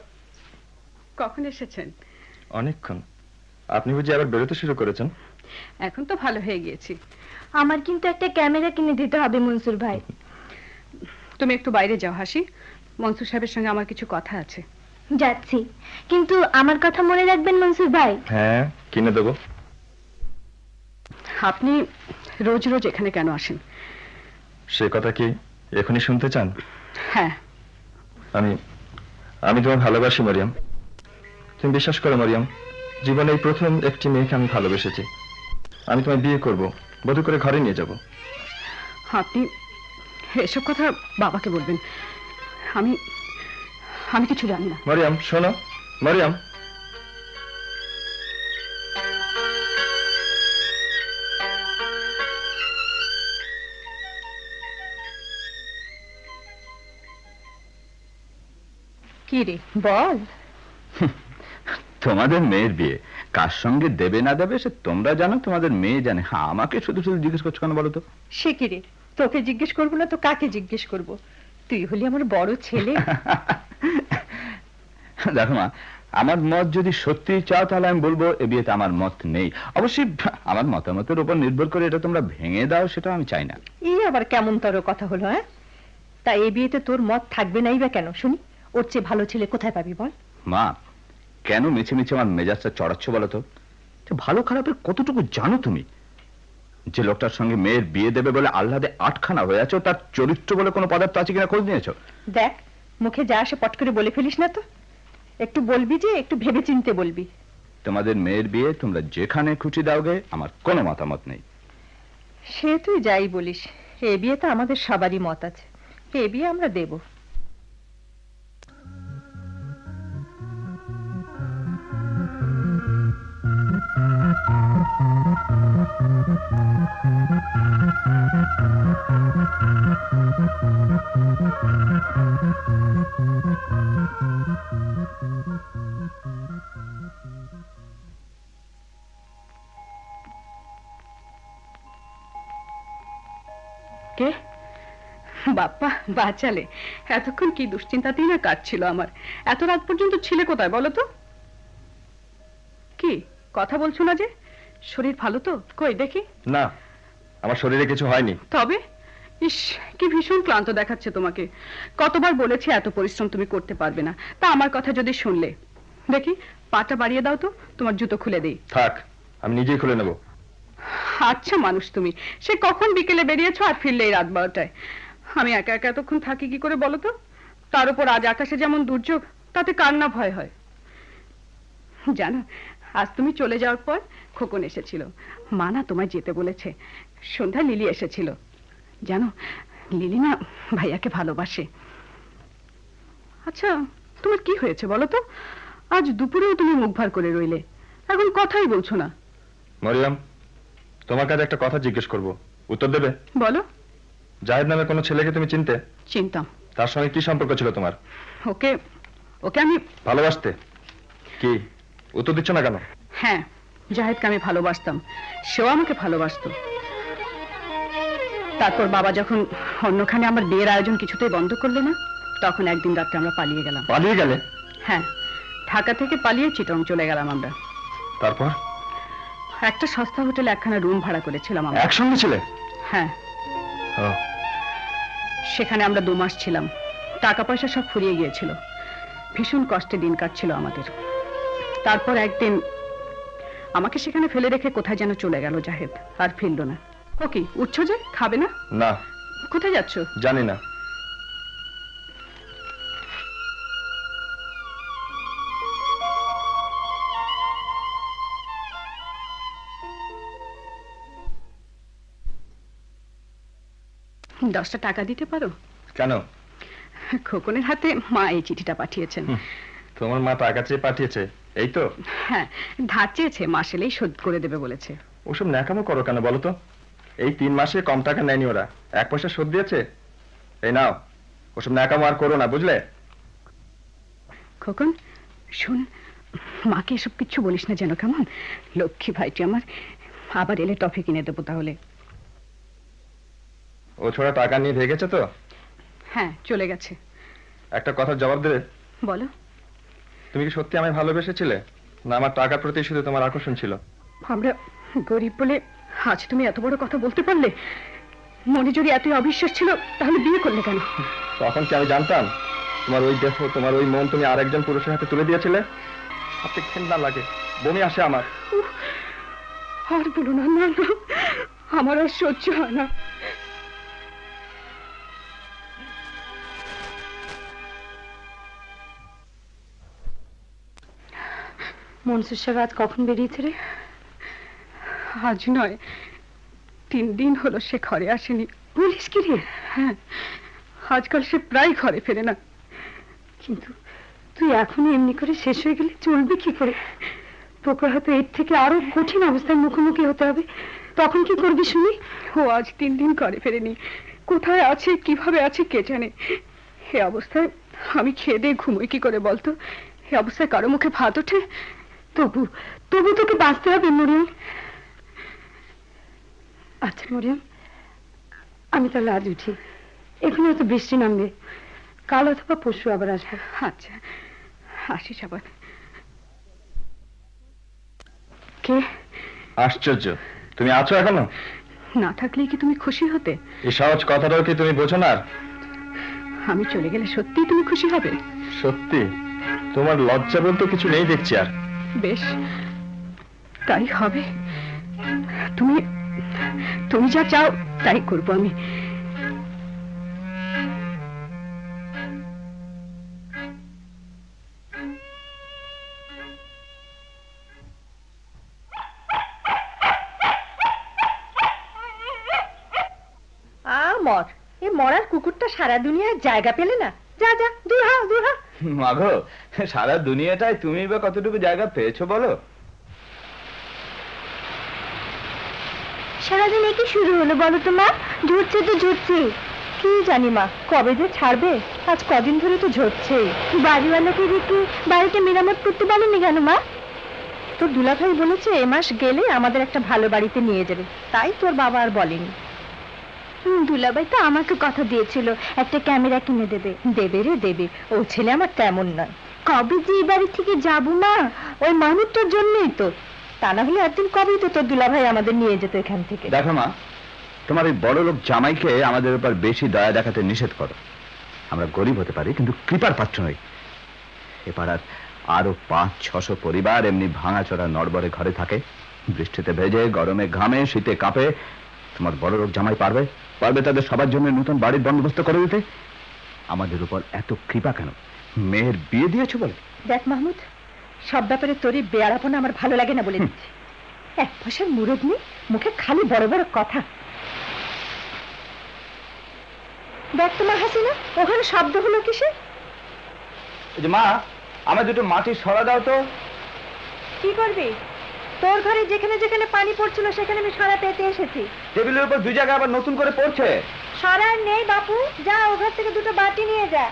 কখন এসেছেন? অনেকক্ষণ। আপনি বুঝি আবার বেরোতে শুরু করেছেন? এখন তো ভালো হয়ে গিয়েছি। আমার কিন্তু একটা ক্যামেরা কিনে দিতে হবে মনসুর ভাই। তুমি একটু বাইরে যাও হাসি, মনসুর সাহেবের সঙ্গে আমার কিছু কথা আছে। যাচ্ছি, কিন্তু আমার কথা মনে রাখবেন মনসুর ভাই। হ্যাঁ, কিনে দেবো। আপনি রোজ রোজ এখানে কেন আসেন? সে কথা কি এখনই শুনতে চান? হ্যাঁ। আমি তোমায় ভালোবাসি মরিয়ম। তুমি বিশ্বাস করো মরিয়ম, জীবনে এই প্রথম একটি মেয়েকে আমি ভালোবেসেছি। আমি তোমায় বিয়ে করব, বধূ করে ঘরে নিয়ে যাব। আপনি এসব কথা বাবাকে বলবেন। আমি কিছু জানি না। মরিয়ম শোনো, মরিয়ম। কি রে বল। তোমাদের মেয়ের বিয়ে, কার সঙ্গে দেবে না দেবে সে তোমরা জানো, তোমাদের মেয়ে জানে। হ্যাঁ, আমাকে শুধু শুধু জিজ্ঞেস করছো কেন বলো তো? সে কি রে, তোকে জিজ্ঞেস করবো না তো কাকে জিজ্ঞেস করব? তুই হলি আমার বড় ছেলে। দেখো মা, আমার মত যদি সত্যি চাও তাহলে আমি বলবো এ বিয়েতে আমার মত নেই। অবশ্যই আমার মতামতের উপর নির্ভর করে এটা তোমরা ভেঙে দাও, সেটা আমি চাই না। এই আবার কেমন তর কথা হলো? হ্যাঁ, তা এই বিয়েতে তোর মত থাকবে নাই বা কেন শুনি? ওর চেয়ে ভালো ছেলে কোথায় পাবি বল? মা, কেন মিছে মিছে আমার মেজাজটা চড়াচ্ছ বলো তো? ভালো খারাপের কতটুকু জানো তুমি? যে লোকটার সঙ্গে মেয়ের বিয়ে দেবে বলে আহ্লাদে আটখানা হয়ে আছো, তার চরিত্র বলে কোনো পদার্থ আছে কিনা খোঁজ নিয়েছো? দেখ, মুখে যা আসে পট করে বলে ফেলিস না তো। একটু বলবি যে একটু ভেবে চিনতে বলবি। তোমাদের মেয়ের বিয়ে তোমরা যেখানে খুশি দাওগে, আমার কোনো মতামত নেই। সে তুই যাই বলিস, এ বিয়ে তো আমাদের সবারই মত আছে, এ বিয়ে আমরা দেব। কে? বাপ্পা, বাঁচালে। এতক্ষণ কি দুশ্চিন্তাতেই না কাটছিল আমার। এত রাত পর্যন্ত ছিলে কোথায় বলো তো? কি কথা বলছো না যে? শরীর ভালো তো? কই দেখি। না, আমার শরীরে কিছু হয়নি। তবে ইস, কি ভীষণ ক্লান্ত দেখাচ্ছে তোমাকে। কতবার বলেছি এত পরিশ্রম তুমি করতে পারবে না, তা আমার কথা যদি শুনলে। দেখি পাটা বাড়িয়ে দাও তো, তোমার জুতো খুলে দেই। থাক, আমি নিজেই খুলে নেব। আচ্ছা মানুষ তুমি, সে কখন বিকেলে বেরিয়েছো আর ফিরলে এই রাত 12টায়। আমি একা একা এতক্ষণ থাকি কি করে বলো তো? তার উপর আজ আকাশে যেমন দুর্যোগ, তাতে কার না ভয় হয়। জানো, আজ তুমি চলে যাওয়ার পর খোকন এসেছিল। মা না তোমায় যেতে বলেছে। সন্ধ্যায় লিলি এসেছিল। জানো, লিলি না ভাইয়াকে ভালোবাসে। আচ্ছা, তোমার কি হয়েছে বলো তো? আজ দুপুরেও তুমি মুখ ভার করে রইলে, এখন কথাই বলছো না। মরিয়ম, তোমার কাছে একটা কথা জিজ্ঞেস করব, উত্তর দেবে? বলো। জাহেদ নামে কোনো ছেলেকে তুমি চিনতে? চিনতাম। তার সঙ্গে কি সম্পর্ক ছিল তোমার? ওকে ওকে আমি ভালোবাসতে? কি উত্তর দিচ্ছ না কেন? হ্যাঁ, জাহেদকে আমি ভালোবাসতাম, সেও আমাকে ভালোবাসতো। তারপর বাবা যখন অন্যখানে আমার বিয়ের আয়োজন কিছুতেই বন্ধ করলে না, তখন একদিন রাত্রে আমরা পালিয়ে গেলাম। পালিয়ে গেলে? হ্যাঁ, ঢাকা থেকে পালিয়ে চিটং চলে গেলাম আমরা। তারপর? একটা সস্তা হোটেলে একখানা রুম ভাড়া করেছিলাম আমরা। একসঙ্গে ছিলে? হ্যাঁ। সেখানে আমরা 2 মাস ছিলাম। টাকা পয়সা সব ফুরিয়ে গিয়েছিল। ভীষণ কষ্টে দিন কাটছিল আমাদের। তারপর একদিন আমাকে সেখানে ফেলে রেখে কোথায় যেন চলে গেল জাহেদ, আর ফিরল না। ও কি উঠছো যে? খাবে না? না। কোথায় যাচ্ছ? জানি না। $10 টাকা দিতে পারো? কেন? খোকনের হাতে মা এই চিঠিটা পাঠিয়েছেন। তোমার মা টাকা চেয়ে পাঠিয়েছে, এই তো? হ্যাঁ, ধার চেয়েছে, মাস এলেই শোধ করে দেবে বলেছে। ওসব ন্যাকামো করো কেন বলো তো? এই 3 মাসে কম টাকা নেয়নি ওরা, 1 পয়সা শোধ দিয়েছে। এই নাও, ওসব ন্যাকামো আর করো না, বুঝলে? খোকন শোন, মাকে এসব কিচ্ছু বলিস না যেন, কেমন? লক্ষ্মী ভাইটি আমার। আবার এলে টফি কিনে দেবো তাহলে। ও ছোড়া টাকা নিয়ে ভেগেছে তো? হ্যাঁ, চলে গেছে। একটা কথার জবাব দেবে? বলো। তুমি কি সত্যি আমায় ভালোবেসেছিলে, না আমার টাকার প্রতি শুধু তোমার আকর্ষণ ছিল? আমরা গরিব বলে আজ তুমি এত বড় কথা বলতে পারলে? মনে যদি এতই অবিশ্বাস ছিল তাহলে বিয়ে করলে কেন? তখন কি আমি জানতাম তোমার ওই দেহ, তোমার ওই মন তুমি আরেকজন পুরুষের হাতে তুলে দিয়েছিলে? আপনি ঘেন্না লাগে, বমি আসে আমার। আর বলো না, না না, আমার আর সহ্য হয় না। মনসুর সাহেব আজ কখন বেরিয়েছে রে? আজ নয়, 3 দিন হলো সে ঘরে আসেনি। বলিস কি রে? হ্যাঁ, আজকাল সে প্রায় ঘরে ফেরে না। কিন্তু তুই এখনই এমনি করে শেষ হয়ে গেলে চলবে কি করে? তোকে হয়তো এর থেকে আরো কঠিন অবস্থার মুখোমুখি হতে হবে। তখন কি করবি শুনি? ও আজ 3 দিন ঘরে ফেরেনি। কোথায় আছে, কিভাবে আছে কে জানে। এই অবস্থায় আমি খেয়ে দিয়ে ঘুমোই কি করে বলতো? এই অবস্থায় কারো মুখে ভাত ওঠে? তবু তবু তোকে বাঁচতে হবে মরিয়ম। আচ্ছা মরিয়ম, আমি তাহলে আজ উঠি, এখানে তো বৃষ্টি নামবে, কাল অথবা পরশু আবার আসবো। আচ্ছা আসিস আবার। কে? আশ্চর্য, তুমি আছো এখনো? না থাকলে কি তুমি খুশি হতে? এই সহজ কথাটাও কি তুমি বোঝো না? আমি চলে গেলে সত্যিই তুমি খুশি হবে? সত্যি? তোমার লজ্জা বলতে কিছু নেই দেখছি আর। বেশ, তাই হবে। তুমি তুমি যা চাও তাই করবো আমি। মর, এই মরার কুকুরটা সারা দুনিয়ায় জায়গা পেলে না। যা যা, দূর হ, দূর হ। মাগো, সারা দুনিয়াটায় তুমি বা কতটুকু জায়গা পেয়েছো বলো? সারাদিন কি শুরু হলো বলো তো মা? ঝরছে তো ঝরছে। কি জানি মা, কবে যে ছাড়বে। আজ কদিন ধরে তো ঝরছে। বাড়িওয়ালাকে রেখে বাড়িতে মেরামত করতে বলেনি কেন মা? তোর দুলাভাই বলেছে এ মাস গেলে আমাদের একটা ভালো বাড়িতে নিয়ে যাবে, তাই তোর বাবা আর বলেনি। দুলাভাই তো আমাকে কথা দিয়েছিল একটা ক্যামেরা কিনে দেবে। দেবে রে দেবে, ও ছেলে আমার তেমন নয়। কবে যে এই বাড়ি থেকে যাবো মা? ওই মানুষটার জন্যই তো, তা না হলে একদিন কবেই তো তোর দুলাভাই আমাদের নিয়ে যেত এখান থেকে। দেখো মা, তোমার এই বড় লোক জামাইকে আমাদের উপর বেশি দয়া দেখাতে নিষেধ করো। আমরা গরিব হতে পারি কিন্তু কৃপার পাত্র নই। এ পাড়ার আরো 500-600 পরিবার এমনি ভাঙাচোরা নড়বড়ে ঘরে থাকে, বৃষ্টিতে ভেজে, গরমে ঘামে, শীতে কাঁপে। তোমার বড় লোক জামাই পারবে তাদের সবার জন্য নতুন বাড়ির বন্দোবস্ত করে দিতে? আমাদের উপর এত কৃপা কেন? মেয়ের বিয়ে দিয়েছো বলে? দেখ মাহমুদ, সব ব্যাপারে তোরই বেয়ারাপনা আমার ভালো লাগে না বলে দিচ্ছি। এক পয়সার মুরদ নেই, মুখে খালি বড় বড় কথা। দেখ তোমার হাসিনা, ওখানে শব্দ হলো কিসে? মা, আমার দুটো মাটির সরা দাও তো। কি করবি? তোর ঘরে যেখানে যেখানে পানি পড়ছিল সেখানে আমি সরা পেতে এসেছি। টেবিলের উপর 2 জায়গায় আবার নতুন করে পড়ছে। সরা নেই বাপু, যা ও ঘর থেকে 2টো বাটি নিয়ে যা।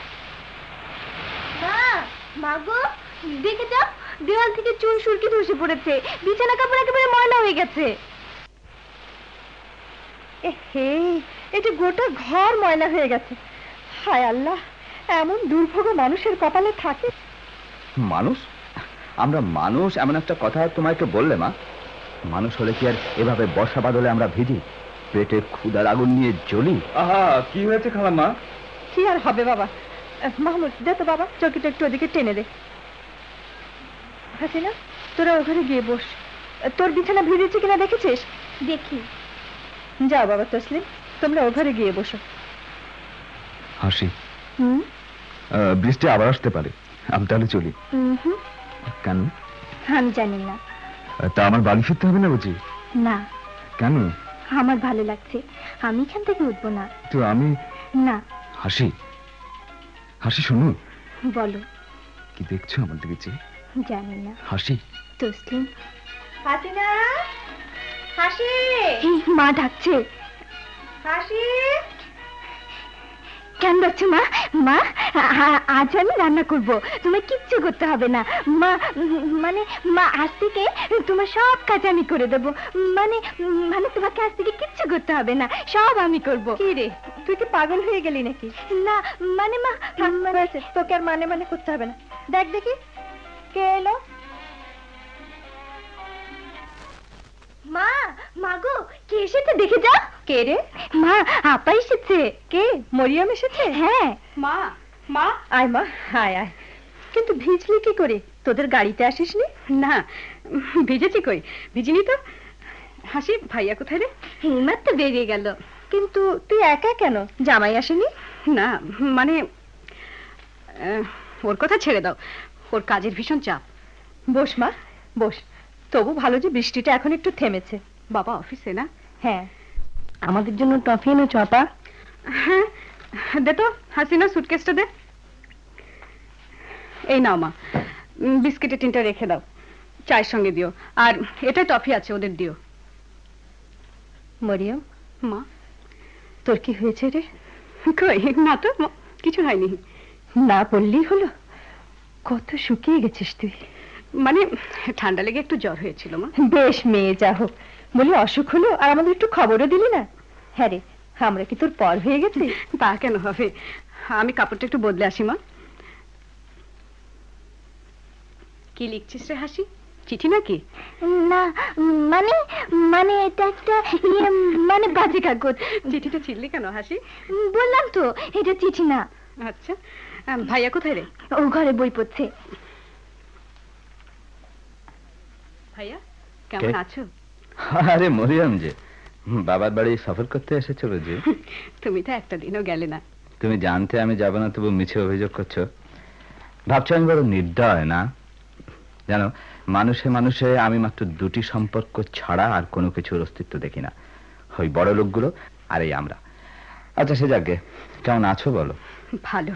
মা, মাগো দেখে যাও, দেওয়াল থেকে চুন সুরকি ধসে পড়েছে, বিছানা কাপড় একেবারে ময়লা হয়ে গেছে। হে, এটা গোটা ঘর ময়লা হয়ে গেছে। হায় আল্লাহ, এমন দুর্ভোগ মানুষের কপালে থাকে। মানুষ? আমরা মানুষ এমন একটা কথা তোমাকে বললে মা? মানুষ হলে কি আর এভাবে বর্ষা বাদলে আমরা ভিজি, পেটে ক্ষুধার আগুন নিয়ে জ্বলি? আহা, কি হয়েছে খালাম্মা? কি আর হবে বাবা? মাহমুদ দে তো বাবা, চৌকিটা একটু ওদিকে টেনে দে। হাসিনা, তোরা ওখানে গিয়ে বস। তোর বিছানা ভিজেছে কিনা দেখেছিস? দেখি। যাও বাবা তসলিম, তোমরা ওখানে গিয়ে বসো। হাসি, বৃষ্টি আবার আসতে পারে, আমি তাহলে চলি। কেন? আমি জানি না। তা আমার বাড়ি ফিরতে হবে না বুঝি? না। কেন? আমার ভালো লাগছে, আমি এখান থেকে উঠবো না। তো আমি? না। হাসি, হাসি শোনো। বলো। কি দেখছো আমার দিকে চেয়ে? জানি না। হাসি। তসলিম। হাসিনা, হাসি। মা ডাকছে। হাসি। কেন ডাকছে মা? মা, আজ আমি রান্না করব, তোমায় কিচ্ছু করতে হবে না মা। মানে মা, আজ থেকে তোমার সব কাজ আমি করে দেবো। মানে মানে তোমাকে আজ থেকে কিচ্ছু করতে হবে না, সব আমি করব। কি রে, তুই কি পাগল হয়ে গেলি নাকি? না মানে মা, তোকে আর মানে মানে করতে হবে না। দেখ দেখি কে এলো। মা, মাগো, কে এসেছে দেখে যাও। কে রে? মা, আপা এসেছে। কে? মরিয়ম এসেছে? হ্যাঁ। মা, মা। আয় মা, আয় আয়। কিন্তু ভিজলি কি করে? তোদের গাড়িতে আসিসনি? না, ভিজেছি কই, ভিজিনি তো। হাসি, ভাইয়া কোথায় রে? এইমাত্র বেরিয়ে গেল। কিন্তু তুই একা কেন? জামাই আসেনি? না মানে ওর কথা ছেড়ে দাও, ওর কাজের ভীষণ চাপ। বস মা, বস। তবু ভালো যে বৃষ্টিটা এখন একটু থেমেছে। বাবা অফিসে না? হ্যাঁ। আমাদের জন্য টফি এনেছো আপা? হ্যাঁ, দে তো হাসিনা, সুটকেসটা দে। এই নাও মা, বিস্কিটের টিনটা রেখে দাও, চায়ের সঙ্গে দিও। আর এটা টফি আছে, ওদের দিও। মরিয়ম, মা, তোর কি হয়েছে রে? কই না তো, কিছু হয়নি। না বললেই হলো। কত শুকিয়ে গেছিস তুই। মানে ঠান্ডা লেগে একটু জ্বর হয়েছিল মা। বেশ মেয়ে, যা হোক, বলি অসুখ হলো আর আমাদের একটু খবরও দিলি না। হ্যাঁ রে, আমরা কি তোর পর হয়ে গেছি? তা কেন হবে, আমি কাপড়টা একটু বদলে আসি মা। কি লিখছিস রে হাসি, চিঠি নাকি? না মানে মানে এটা একটা মানে বাজে কাগজ। চিঠিটা ছিড়লি কেন হাসি? বললাম তো এটা চিঠি না। আচ্ছা, ভাইয়া কোথায় রে? ও ঘরে বই পড়ছে। ভাইয়া কেমন আছো? আরে মরিয়ম যে, বাবার বাড়ি সফর করতে এসেছো বুঝি? তুমি তো একটা দিনও গেলে না। তুমি জানতে আমি যাব না, তবু মিছে অভিযোগ করছো। ভাবছো আমি বড় নির্দয় না? জানো, মানুষে মানুষে আমি মাত্র দুটি সম্পর্ক ছাড়া আর কোনো কিছুর অস্তিত্ব দেখি না, ওই বড় লোকগুলো আর এই আমরা। আচ্ছা সে যাকে, কেমন আছো বলো? ভালো।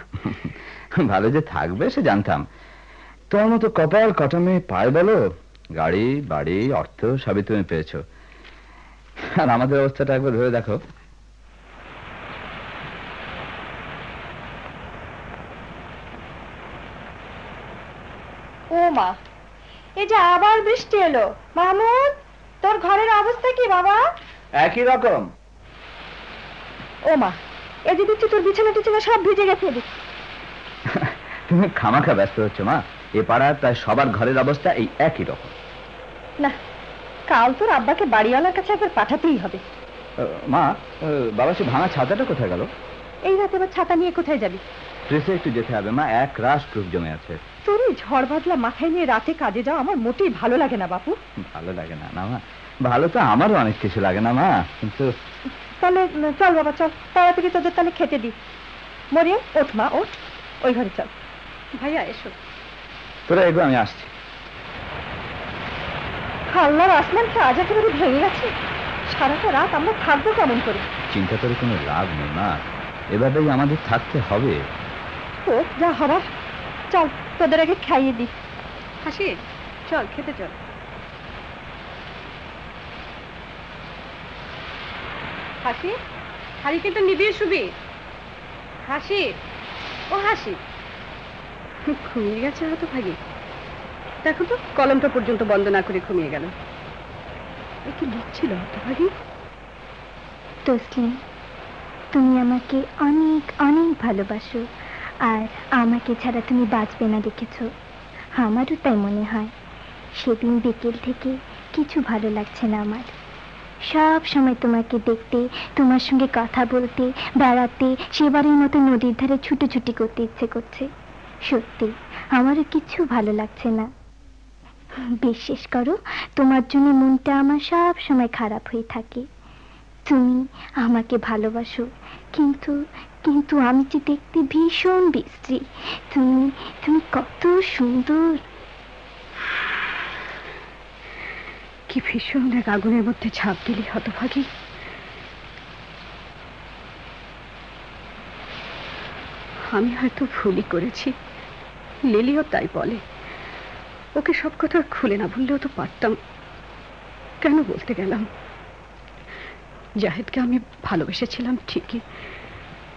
ভালো যে থাকবে সে জানতাম। তোমার মতো কপাল কটা মেয়ে পায় বলো? গাড়ি বাড়ি অর্থ সবই তুমি পেয়েছো, আর আমাদের অবস্থাটা একবার ভেবে দেখো। ও মা, এই যে আবার বৃষ্টি এলো। মাহমুদ, তোর ঘরের অবস্থা কি বাবা? একই রকম। ও মা, এই যে দেখছি তোর বিছানা টিছানা সব ভিজে গেছে। তুমি খামাখা ব্যস্ত হচ্ছ মা, এ পাড়ার প্রায় সবার ঘরের অবস্থা এই একই রকম। না, কাল তোর আব্বাকে বাড়িওয়ালার কাছে একবার পাঠাতেই হবে। মা, বাবা সে ভাঙা ছাতাটা কোথায় গেল? এই রাতে আবার ছাতা নিয়ে কোথায় যাবি? প্রেসে একটু যেতে হবে মা, এক রাশ প্রুফ জমে আছে। তোর এই ঝড় বাদলা মাথায় নিয়ে রাতে কাজে যাওয়া আমার মোটেই ভালো লাগে না বাপু। ভালো লাগে না না মা, ভালো তো আমারও অনেক কিছু লাগে না মা, কিন্তু তাহলে চল বাবা, চল তাড়াতাড়ি তোদের তাহলে খেতে দি। মরিয়ম ওঠ মা, ওঠ, ওই ঘরে চল। ভাইয়া এসো। তোরা এগো, আমি আসছি। আল্লাহর আসমানটা আজ একেবারে ভেঙে গেছে। সারাটা রাত আমরা থাকবো কেমন করে? চিন্তা করে কোনো লাভ নেই মা, এভাবেই আমাদের থাকতে হবে। ও যা হবার, চল তোদের আগে খাইয়ে দি। হাসি চল খেতে চল। হাসি, হাড়ি কিন্তু নিবিয়ে শুবি। হাসি, ও হাসি, ঘুমিয়ে গেছে হয়তো ভাগি। দেখো তো কলমটা পর্যন্ত বন্ধ না করে ঘুমিয়ে গেল। কি লিখছিল হয়তো ভাগি? তসলিম, তুমি আমাকে অনেক অনেক ভালোবাসো, আর আমাকে ছাড়া তুমি বাঁচবে না দেখেছো। আমারও তাই মনে হয়। সেদিন বিকেল থেকে কিছু ভালো লাগছে না আমার। সব সময় তোমাকে দেখতে, তোমার সঙ্গে কথা বলতে, বেড়াতে, সেবারের মতো নদীর ধারে ছুটোছুটি করতে ইচ্ছে করছে। সত্যি আমারও কিছু ভালো লাগছে না। বিশ্বাস করো, তোমার জন্য মনটা আমার সব সময় খারাপ হয়ে থাকে। তুমি আমাকে ভালোবাসো, কিন্তু কিন্তু আমি যে দেখতে ভীষণ বিশ্রী। তুমি তুমি কত সুন্দর। কি ভীষণ এক আগুনের মধ্যে ঝাঁপ দিলি হতভাগী। আমি হয়তো ভুলই করেছি, লিলিও তাই বলে। ওকে সব কথা খুলে না বললেও তো পারতাম, কেন বলতে গেলাম? জাহেদকে আমি ভালোবেসেছিলাম ঠিকই,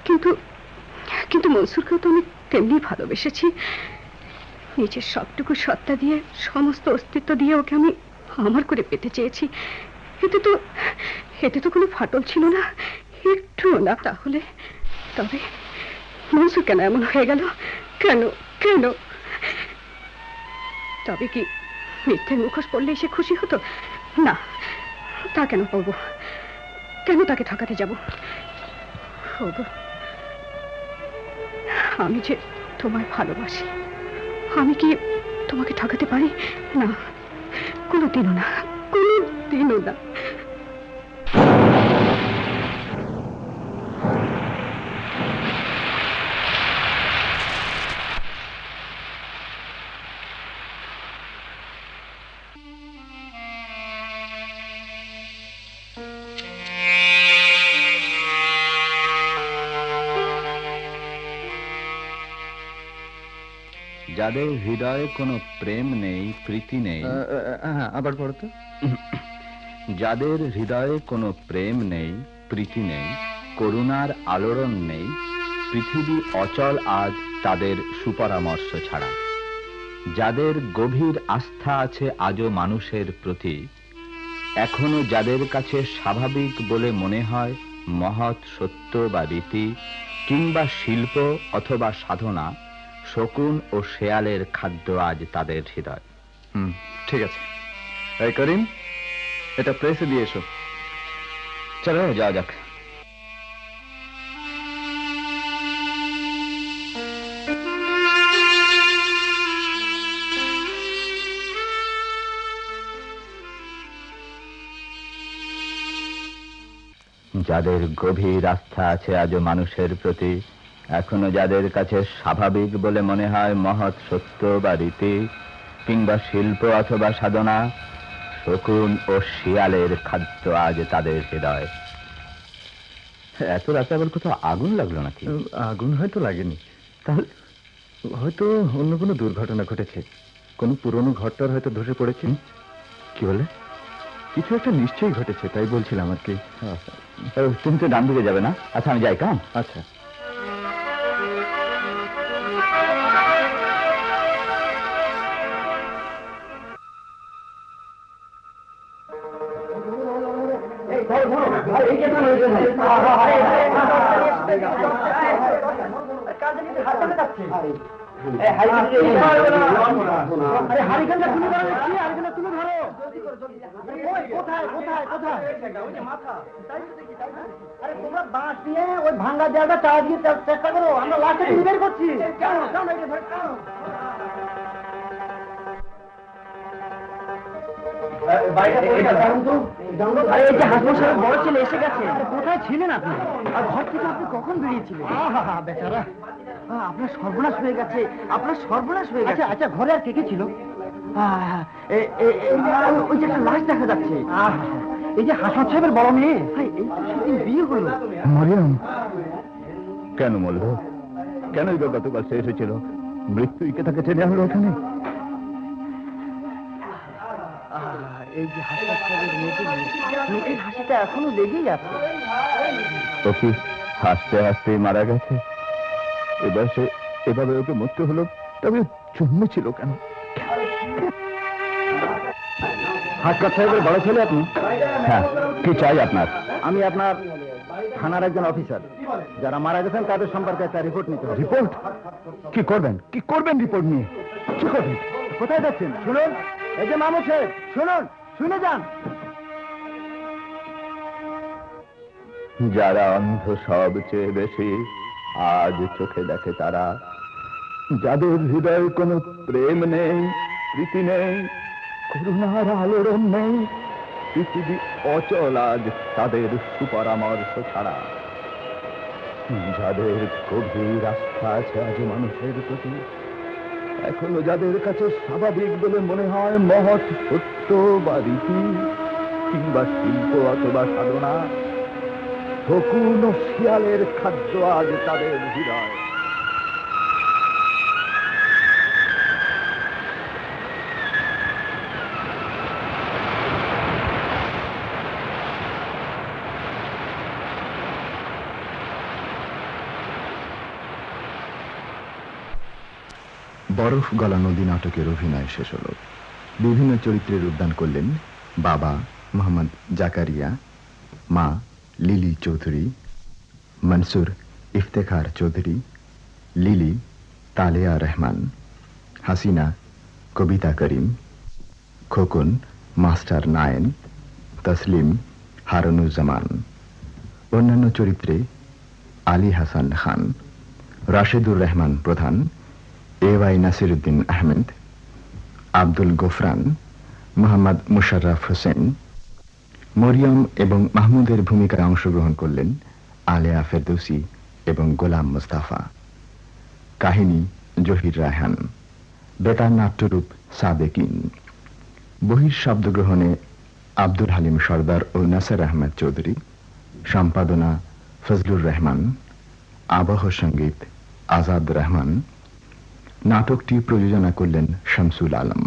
কিন্তু কিন্তু মনসুরকেও তো আমি তেমনি ভালোবেসেছি। নিজের সবটুকু সত্তা দিয়ে, সমস্ত অস্তিত্ব দিয়ে ওকে আমি আমার করে পেতে চেয়েছি। এতে তো কোনো ফাটল ছিল না, একটুও না। তাহলে তবে মনসুর কেন এমন হয়ে গেল? কেন কেন? তবে কি মিথ্যের মুখোশ পড়লে সে খুশি হতো? না, তা কেন পাবো? কেন তাকে ঠকাতে যাব? আমি যে তোমায় ভালোবাসি, আমি কি তোমাকে ঠকাতে পারি? না, কোনোদিনও না, কোনোদিনও না। যাদের হৃদয়ে কোনো প্রেম নেই, প্রীতি নেই। আবার পড়ো তো। যাদের হৃদয়ে কোনো প্রেম নেই, প্রীতি নেই, করুণার আলোড়ন নেই, পৃথিবী অচল আজ তাদের সুপরামর্শ ছাড়া। যাদের গভীর আস্থা আছে আজও মানুষের প্রতি, এখনো যাদের কাছে স্বাভাবিক বলে মনে হয় মহৎ সত্য বা রীতি কিংবা শিল্প অথবা সাধনা, শকুন ও শেয়ালের খাদ্য আজ তাদের হৃদয়। ঠিক আছে। এই করিম, এটা প্রেসে দিয়ে এসো। চলো যাওয়া যাক। যাদের গভীর আস্থা আছে আজও মানুষের প্রতি, এখনো যাদের কাছে স্বাভাবিক বলে মনে হয় মহৎ সত্য বা রীতি কিংবা শিল্প অথবা সাধনা, শকুন ও শিয়ালের খাদ্য আজ তাদের হৃদয়। এত রাতে আবার কোথাও আগুন লাগলো নাকি? আগুন হয়তো লাগেনি, তাহলে হয়তো অন্য কোনো দুর্ঘটনা ঘটেছে। কোনো পুরনো ঘরটার হয়তো ধসে পড়েছে। কি বলে? কিছু একটা নিশ্চয়ই ঘটেছে, তাই বলছিলাম আর কি। তুমি তো ডান দিকে যাবে না? আচ্ছা আমি যাই। কাম। আচ্ছা। তোমরা বাঁশ দিয়ে ওই ভাঙ্গা জায়গাটা চালা দিয়ে চেষ্টা করো, আমরা লাস্টে বের করছি। বড় ছেলে এসে গেছে। কোথায় ছিলেন আপনি? আর ঘর থেকে আপনি কখন বেরিয়েছিলেন? বেচারা, আপনার সর্বনাশ হয়ে গেছে, আপনার সর্বনাশ হয়ে গেছে। আচ্ছা, ঘরে আর কে কে ছিল? ওই যে একটা লাশ দেখা যাচ্ছে, এই যে হাসন সাহেবের বড় মেয়ে, এই তো সেদিন বিয়ে হলো। মরিয়ম কেন মরল? কেন গতকাল সে এসেছিল? মৃত্যুকে তাকে টেনে আনলো ওখানে। এই যে হাসন সাহেবের মেয়েটির হাসিটা এখনো লেগেই আছে। ও কি হাসতে হাসতে মারা গেছে? এবার সে এভাবে ওকে মরতে হলো, তবে জন্মেছিল কেন? হাসপাত সাহেবের বড় ছেলে আপনি? হ্যাঁ, কি চাই আপনার? আমি আপনার থানার একজন অফিসার, যারা মারা গেছেন তাদের সম্পর্কে একটা রিপোর্ট নিতে হবে। রিপোর্ট? কি করবেন? কি করবেন রিপোর্ট নিয়ে? কি করবেন? কোথায় যাচ্ছেন? শুনুন, এই যে মামু সাহেব, শুনুন, শুনে যান। যারা অন্ধ সবচেয়ে বেশি আজ চোখে দেখে তারা, যাদের হৃদয়ে কোনো প্রেম নেই, প্রীতি নেই, করুণার আলোড়ন নেই, পৃথিবী অচল আজ তাদের সুপরামর্শ ছাড়া। যাদের গভীর আস্থা আছে আজ মানুষের প্রতি, এখনো যাদের কাছে স্বাভাবিক বলে মনে হয় মহৎ সত্য বা রীতি কিংবা শিল্প অথবা সাধনা, শকুন ও শিয়ালের খাদ্য আজ তাদের হৃদয়। বরফ গলা নদী নাটকের অভিনয় শেষ হল। বিভিন্ন চরিত্রে রূপদান করলেন বাবা মোহাম্মদ জাকারিয়া, মা লিলি চৌধুরী, মনসুর ইফতেখার চৌধুরী, লিলি তালেয়া রহমান, হাসিনা কবিতা করিম, খোকন মাস্টার নায়েন, তসলিম হারুনুজ্জামান। অন্যান্য চরিত্রে আলী হাসান খান, রাশেদুর রহমান প্রধান, এওয়াই নাসিরুদ্দিন আহমেদ, আব্দুল গোফরান, মোহাম্মদ মুশাররফ হোসেন। মরিয়ম এবং মাহমুদের ভূমিকায় অংশগ্রহণ করলেন আলেয়া ফেরদৌসি এবং গোলাম মুস্তাফা। কাহিনী জহির রায়হান। বেতার নাট্যরূপ সাদেকিন। বহির শব্দগ্রহণে আব্দুল হালিম সর্দার ও নাসির আহমেদ চৌধুরী। সম্পাদনা ফজলুর রহমান। আবহ সঙ্গীত আজাদ রহমান। নাটকটি প্রযোজনা করলেন শামসুল আলম।